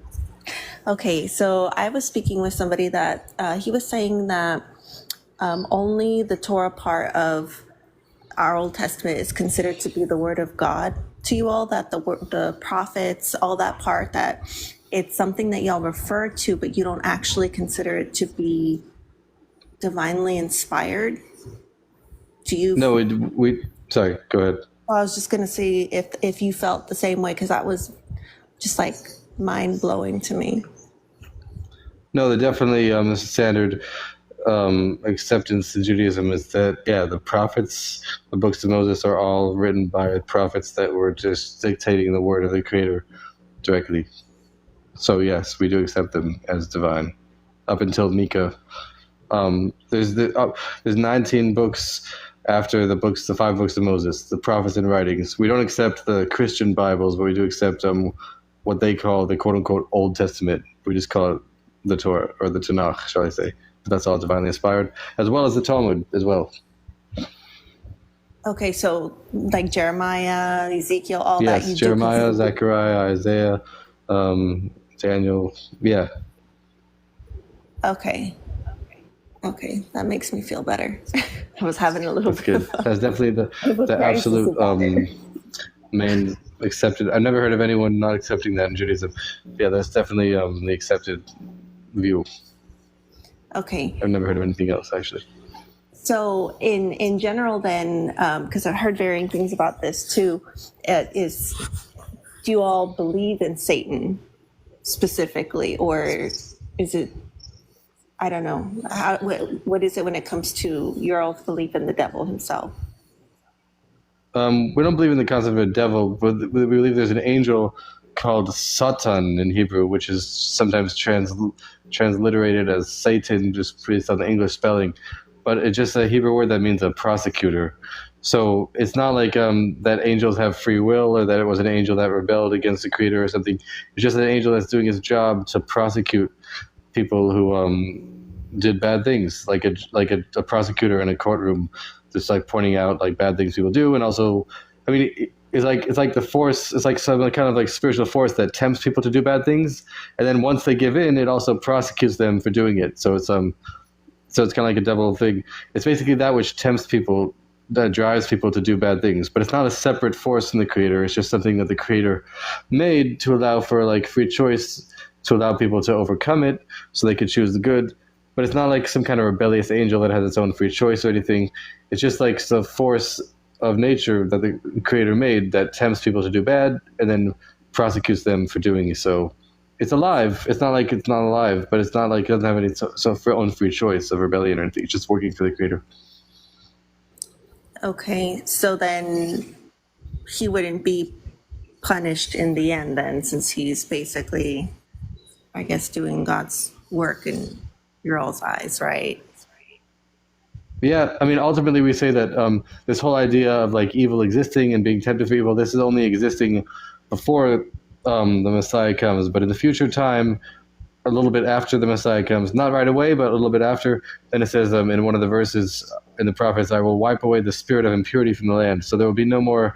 Okay, so I was speaking with somebody that he was saying that only the Torah part of our Old Testament is considered to be the Word of God to you all, that the prophets, all that part, that it's something that y'all refer to, but you don't actually consider it to be divinely inspired. Do you? No, we sorry, go ahead. I was just going to see if you felt the same way, because that was just like mind blowing to me. No, the definitely the standard acceptance in Judaism is that, yeah, the prophets, the books of Moses are all written by prophets that were just dictating the word of the Creator directly. So yes, we do accept them as divine. Up until Mika, there's 19 books after the 5 books of Moses, the prophets and writings. We don't accept the Christian Bibles, but we do accept what they call the quote-unquote Old Testament. We just call it the Torah, or the Tanakh, shall I say. But that's all divinely inspired, as well as the Talmud as well. Okay, so like Jeremiah, Ezekiel, all that you Yes, Jeremiah, do. Zechariah, Isaiah, Daniel, yeah. Okay, that makes me feel better. I was having a little That's bit good. That's definitely the crisis absolute about it. main accepted. I've never heard of anyone not accepting that in Judaism. Yeah, that's definitely the accepted view. Okay, I've never heard of anything else, actually. so in general then, because I've heard varying things about this too, is, do you all believe in Satan specifically, or is it, I don't know, what is it when it comes to your all's belief in the devil himself? We don't believe in the concept of a devil, but we believe there's an angel called Satan in Hebrew, which is sometimes transliterated as Satan, just based on the English spelling. But it's just a Hebrew word that means a prosecutor. So it's not like that angels have free will, or that it was an angel that rebelled against the Creator or something. It's just an angel that's doing his job to prosecute people who did bad things, like a prosecutor in a courtroom, just like pointing out like bad things people do. And also, I mean, it's like the force, it's like some kind of like spiritual force that tempts people to do bad things, and then once they give in, it also prosecutes them for doing it. So it's kind of like a double thing. It's basically that which tempts people that drives people to do bad things, but it's not a separate force from the creator. It's just something that the creator made to allow for like free choice, to allow people to overcome it so they could choose the good. But it's not like some kind of rebellious angel that has its own free choice or anything. It's just like the force of nature that the creator made that tempts people to do bad and then prosecutes them for doing so. It's alive. It's not like it's not alive, but it's not like it doesn't have any own free choice of rebellion or anything. It's just working for the creator. Okay, so then he wouldn't be punished in the end then, since he's basically, I guess, doing God's work in your all's eyes, right? Yeah, I mean, ultimately we say that this whole idea of like evil existing and being tempted for evil, this is only existing before the Messiah comes, but in the future time, a little bit after the Messiah comes, not right away, but a little bit after, then it says in one of the verses in the prophets, I will wipe away the spirit of impurity from the land. So there will be no more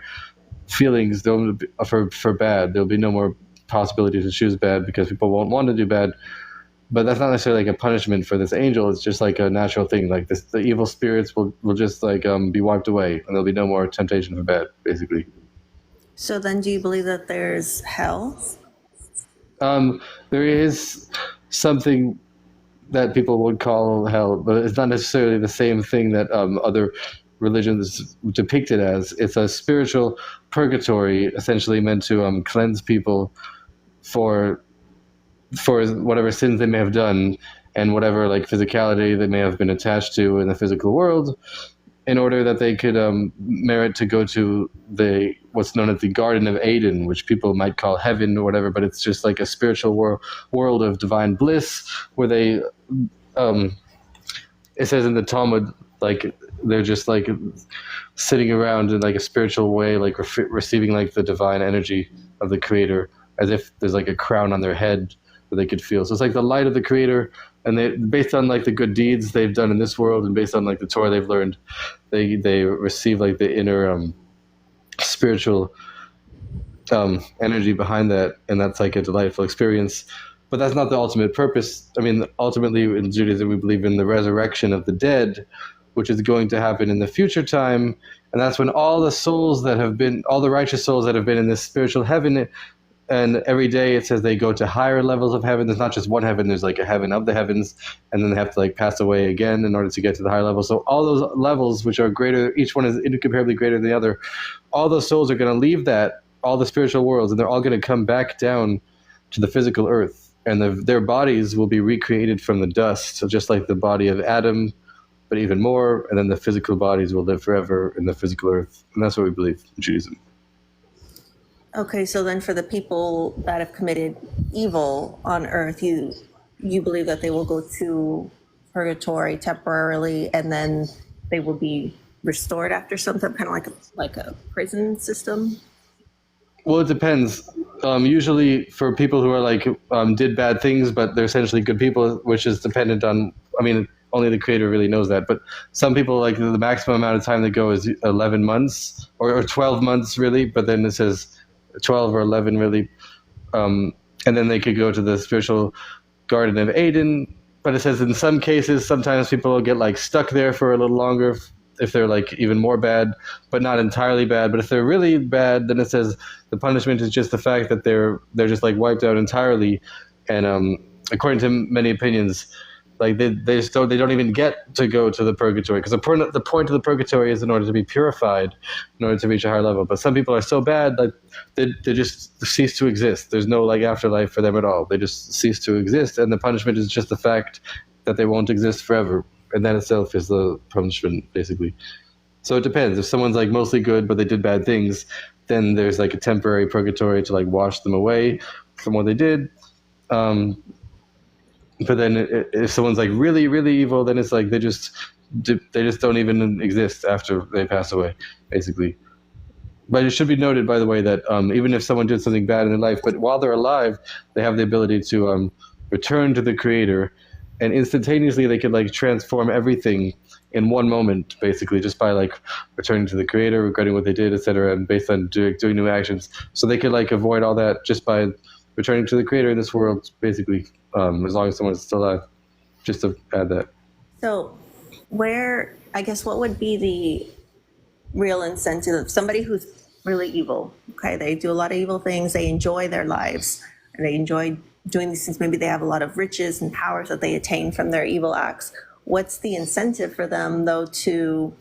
feelings for bad. There will be no more possibility to choose bad because people won't want to do bad. But that's not necessarily like a punishment for this angel. It's just like a natural thing. Like this, the evil spirits will just like be wiped away, and there'll be no more temptation for bad, basically. So then do you believe that there's hell? There is something that people would call hell, but it's not necessarily the same thing that other religions depict it as. It's a spiritual purgatory, essentially meant to cleanse people for whatever sins they may have done and whatever like physicality they may have been attached to in the physical world, in order that they could merit to go to what's known as the Garden of Eden, which people might call heaven or whatever, but it's just like a spiritual world of divine bliss where they, it says in the Talmud, like they're just like sitting around in like a spiritual way, like receiving like the divine energy of the Creator, as if there's like a crown on their head that they could feel. So it's like the light of the Creator, and they, based on like the good deeds they've done in this world and based on like the Torah they've learned, they receive like the inner spiritual energy behind that, and that's like a delightful experience. But that's not the ultimate purpose. I mean, ultimately in Judaism we believe in the resurrection of the dead, which is going to happen in the future time, and that's when all the righteous souls that have been in this spiritual heaven. And every day it says they go to higher levels of heaven. There's not just one heaven, there's like a heaven of the heavens, and then they have to like pass away again in order to get to the higher level. So all those levels, which are greater, each one is incomparably greater than the other, all those souls are going to leave all the spiritual worlds, and they're all going to come back down to the physical earth. And their bodies will be recreated from the dust. So just like the body of Adam, but even more, and then the physical bodies will live forever in the physical earth. And that's what we believe in Judaism. Okay, so then for the people that have committed evil on earth, you believe that they will go to purgatory temporarily and then they will be restored after some time, kind of like a prison system? Well, it depends. Usually for people who are like did bad things, but they're essentially good people, which is dependent on, I mean, only the Creator really knows that. But some people, like the maximum amount of time they go is 11 months or 12 months really, but then it says 12 or 11 really, and then they could go to the spiritual Garden of Eden. But it says in some cases, sometimes people will get like stuck there for a little longer if they're like even more bad, but not entirely bad. But if they're really bad, then it says the punishment is just the fact that they're just like wiped out entirely. And according to many opinions, like they don't even get to go to the purgatory, because the point of the purgatory is in order to be purified, in order to reach a higher level. But some people are so bad that they just cease to exist. There's no like afterlife for them at all. They just cease to exist, and the punishment is just the fact that they won't exist forever, and that itself is the punishment, basically. So it depends. If someone's like mostly good but they did bad things, then there's like a temporary purgatory to like wash them away from what they did. But then if someone's like really, really evil, then it's like they just don't even exist after they pass away, basically. But it should be noted, by the way, that even if someone did something bad in their life, but while they're alive, they have the ability to return to the Creator, and instantaneously they could like transform everything in one moment, basically, just by like returning to the Creator, regretting what they did, etc., and based on doing new actions. So they could like avoid all that just by returning to the Creator in this world, basically. As long as someone's still alive, just to add that. So what would be real incentive. Somebody who's really evil, okay, they do a lot of evil things, they enjoy their lives, and they enjoy doing these things. Maybe they have a lot of riches and powers that they attain from their evil acts. What's the incentive for them, though, to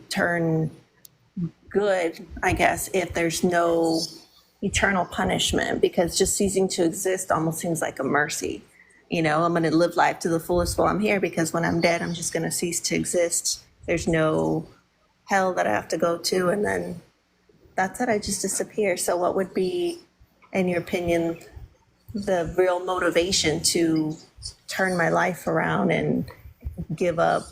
turn good, I guess, if there's no eternal punishment? Because just ceasing to exist almost seems like a mercy. You know, I'm going to live life to the fullest while I'm here, because when I'm dead, I'm just going to cease to exist. There's no hell that I have to go to, and then that's it, I just disappear. So what would be, in your opinion, the real motivation to turn my life around and give up?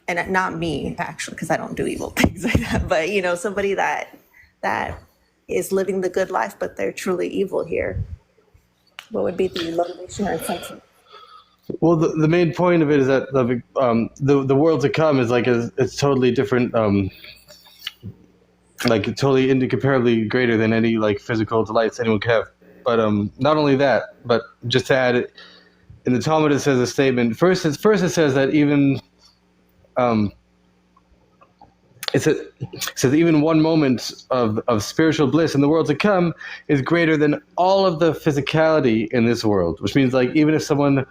And not me, actually, because I don't do evil things like that, but, you know, somebody that is living the good life, but they're truly evil here. What would be the motivation or incentive? Well, the main point of it is that the world to come is like it's totally different, like totally incomparably greater than any like physical delights anyone could have. But not only that, but just to add it, in the Talmud it says a statement. First it says that even it says even one moment of spiritual bliss in the world to come is greater than all of the physicality in this world, which means like even if someone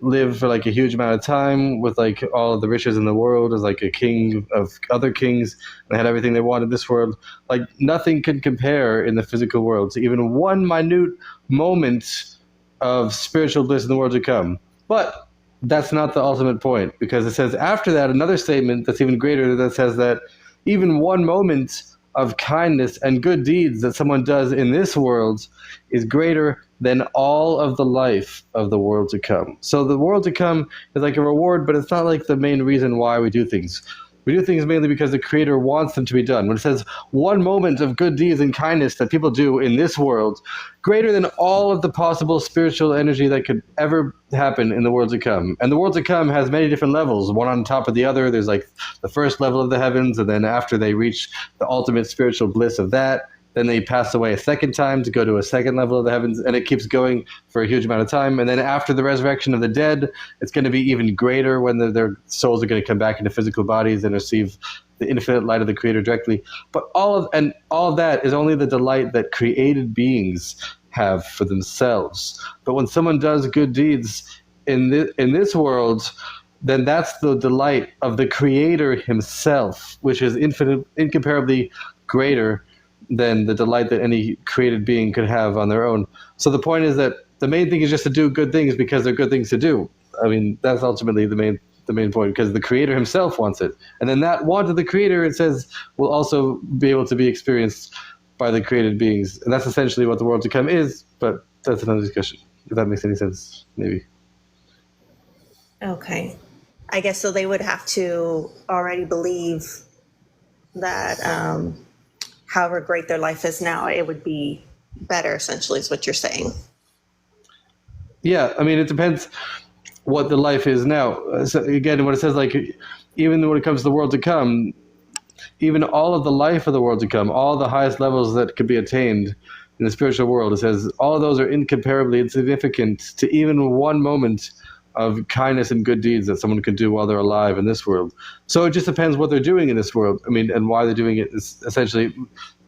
lived for like a huge amount of time with like all of the riches in the world as like a king of other kings and had everything they wanted in this world, like nothing can compare in the physical world to even one minute moment of spiritual bliss in the world to come. But that's not the ultimate point, because it says after that another statement that's even greater that says that even one moment of kindness and good deeds that someone does in this world is greater than all of the life of the world to come. So the world to come is like a reward, but it's not like the main reason why we do things. We do things mainly because the Creator wants them to be done. When it says one moment of good deeds and kindness that people do in this world, greater than all of the possible spiritual energy that could ever happen in the world to come. And the world to come has many different levels, one on top of the other. There's like the first level of the heavens, and then after they reach the ultimate spiritual bliss of that, then they pass away a second time to go to a second level of the heavens, and it keeps going for a huge amount of time. And then after the resurrection of the dead, it's going to be even greater when their souls are going to come back into physical bodies and receive the infinite light of the Creator directly. But all of that is only the delight that created beings have for themselves. But when someone does good deeds in this world, then that's the delight of the Creator Himself, which is incomparably greater than the delight that any created being could have on their own. So the point is that the main thing is just to do good things because they're good things to do. I mean, that's ultimately the main point, because the Creator Himself wants it. And then that want of the Creator, it says, will also be able to be experienced by the created beings. And that's essentially what the world to come is, but that's another discussion, if that makes any sense, maybe. Okay. I guess so they would have to already believe that however great their life is now, it would be better, essentially, is what you're saying. Yeah, I mean, it depends what the life is now. So again, when it says, like, even when it comes to the world to come, even all of the life of the world to come, all the highest levels that could be attained in the spiritual world, it says all of those are incomparably insignificant to even one moment of kindness and good deeds that someone could do while they're alive in this world. So it just depends what they're doing in this world. I mean, and why they're doing it is essentially,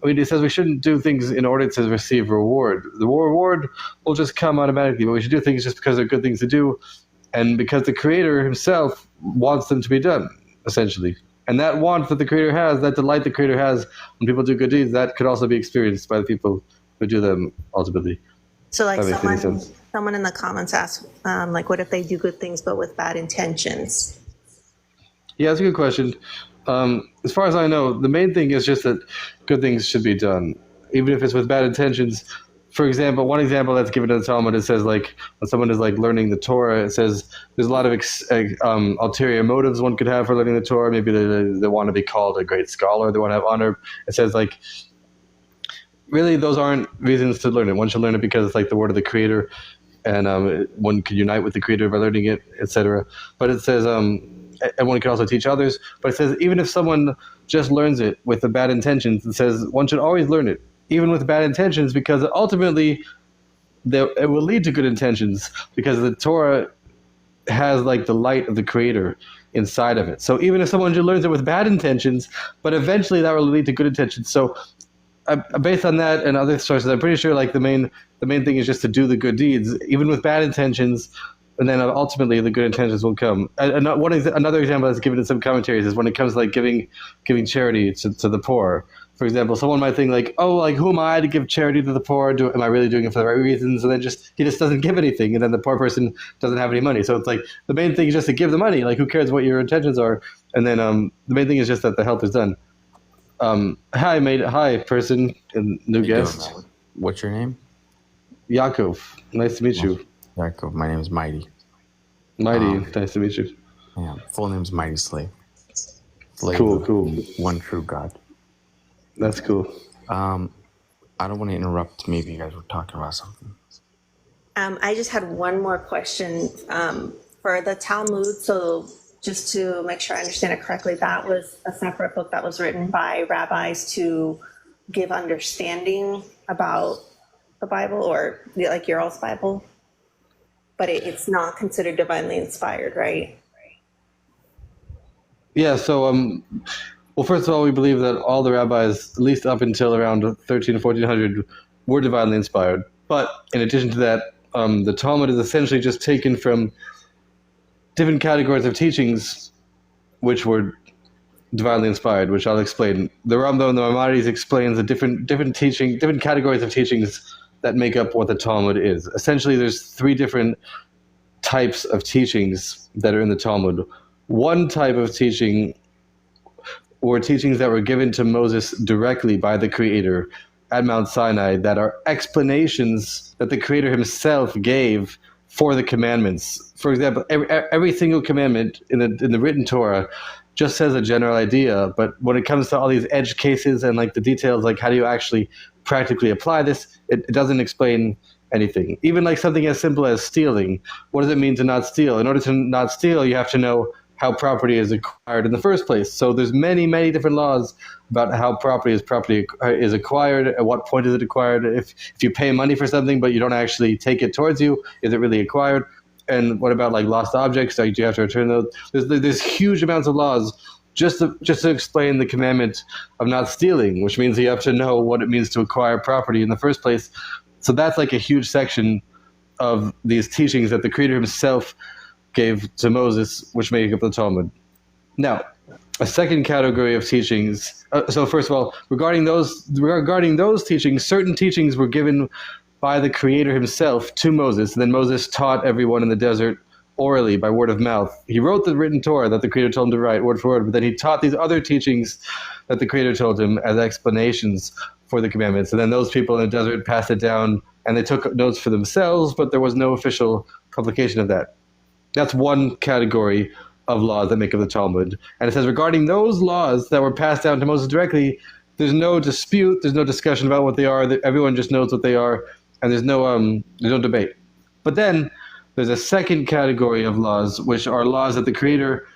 I mean, it says we shouldn't do things in order to receive reward. The reward will just come automatically, but we should do things just because they're good things to do, and because the Creator Himself wants them to be done, essentially. And that want that the Creator has, that delight the Creator has when people do good deeds, that could also be experienced by the people who do them ultimately. So like That makes any sense. someone in the comments asked, like, what if they do good things but with bad intentions? Yeah, that's a good question. As far as I know, the main thing is just that good things should be done, even if it's with bad intentions. For example, one example that's given in the Talmud, it says, like, when someone is, like, learning the Torah, it says there's a lot of ulterior motives one could have for learning the Torah. Maybe they want to be called a great scholar. They want to have honor. It says, like, really, those aren't reasons to learn it. One should learn it because it's, like, the word of the Creator, and one could unite with the Creator by learning it, etc. But it says, and one can also teach others. But it says even if someone just learns it with the bad intentions, it says one should always learn it, even with bad intentions, because ultimately it will lead to good intentions, because the Torah has like the light of the Creator inside of it. So even if someone learns it with bad intentions, but eventually that will lead to good intentions. So based on that and other sources, I'm pretty sure like the main thing is just to do the good deeds, even with bad intentions, and then ultimately the good intentions will come. Another example that's given in some commentaries is when it comes to like giving charity to the poor. For example, someone might think like, oh, like who am I to give charity to the poor? Am I really doing it for the right reasons? And then he just doesn't give anything, and then the poor person doesn't have any money. So it's like the main thing is just to give the money. Like who cares what your intentions are? And then the main thing is just that the help is done. Hi person and new guest. What's your name? Yaakov. Nice to meet you. Yaakov. My name is Mighty. Mighty. Nice to meet you. Yeah. Full name's Mighty Slave. Slave Cool. One true God. That's cool. I don't want to interrupt. Maybe you guys were talking about something. I just had one more question for the Talmud. So just to make sure I understand it correctly, that was a separate book that was written by rabbis to give understanding about the Bible, or like your all's Bible, but it's not considered divinely inspired, right? Yeah, so, well, first of all, we believe that all the rabbis, at least up until around 1400, were divinely inspired. But in addition to that, the Talmud is essentially just taken from different categories of teachings which were divinely inspired, which I'll explain. The Rambam, the Maimonides, explains the different categories of teachings that make up what the Talmud is. Essentially, there's 3 different types of teachings that are in the Talmud. One type of teaching were teachings that were given to Moses directly by the Creator at Mount Sinai, that are explanations that the Creator himself gave for the commandments. For example, every single commandment in the written Torah just says a general idea, but when it comes to all these edge cases and like the details, like how do you actually practically apply this, it doesn't explain anything. Even like something as simple as stealing. What does it mean to not steal? In order to not steal, you have to know how property is acquired in the first place. So there's many, many different laws about how property is acquired, at what point is it acquired. If you pay money for something but you don't actually take it towards you, is it really acquired? And what about like lost objects? Do you have to return those? There's huge amounts of laws just to explain the commandment of not stealing, which means you have to know what it means to acquire property in the first place. So that's like a huge section of these teachings that the Creator himself gave to Moses, which make up the Talmud. Now, a second category of teachings. So first of all, regarding those teachings, certain teachings were given by the Creator himself to Moses, and then Moses taught everyone in the desert orally by word of mouth. He wrote the written Torah that the Creator told him to write word for word, but then he taught these other teachings that the Creator told him as explanations for the commandments. And then those people in the desert passed it down, and they took notes for themselves, but there was no official publication of that. That's one category of laws that make up the Talmud. And it says, regarding those laws that were passed down to Moses directly, there's no dispute, there's no discussion about what they are, everyone just knows what they are, and there's no debate. But then there's a second category of laws, which are laws that the Creator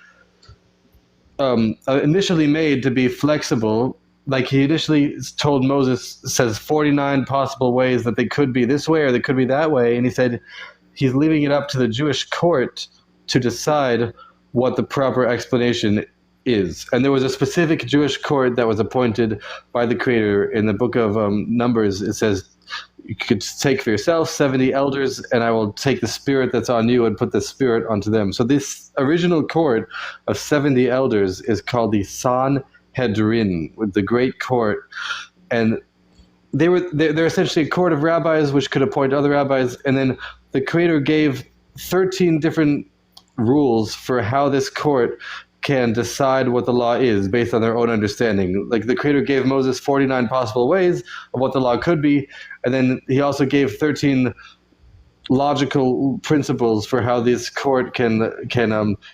initially made to be flexible. Like he initially told Moses, says 49 possible ways that they could be this way or they could be that way. And he said he's leaving it up to the Jewish court to decide what the proper explanation is. And there was a specific Jewish court that was appointed by the Creator. In the book of Numbers, it says, you could take for yourself 70 elders, and I will take the spirit that's on you and put the spirit onto them. So this original court of 70 elders is called the Sanhedrin, with the great court. And they're essentially a court of rabbis which could appoint other rabbis. And then the Creator gave 13 different rules for how this court can decide what the law is based on their own understanding. Like the Creator gave Moses 49 possible ways of what the law could be, and then he also gave 13 logical principles for how this court can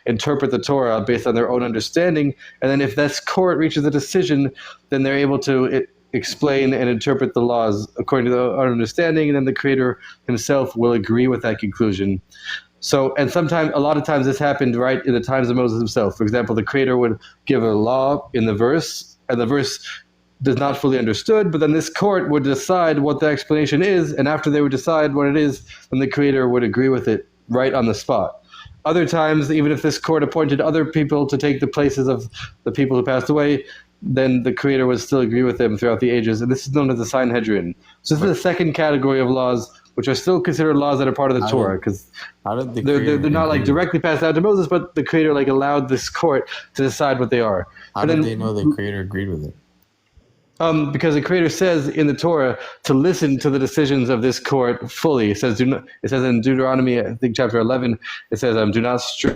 interpret the Torah based on their own understanding. And then if this court reaches a decision, then they're able to explain and interpret the laws according to their own understanding, and then the Creator himself will agree with that conclusion. So, and a lot of times this happened right in the times of Moses himself. For example, the Creator would give a law in the verse, and the verse does not fully understood, but then this court would decide what the explanation is, and after they would decide what it is, then the Creator would agree with it right on the spot. Other times, even if this court appointed other people to take the places of the people who passed away, then the Creator would still agree with them throughout the ages. And this is known as the Sanhedrin. So this is the second category of laws, which are still considered laws that are part of the Torah, because How did the they're Creator not like agree? directly passed down to Moses, but the Creator like allowed this court to decide what they are. How And did then, they know the Creator agreed with it? because the Creator says in the Torah to listen to the decisions of this court fully. It says, it says in Deuteronomy, I think chapter 11, it says, do not stray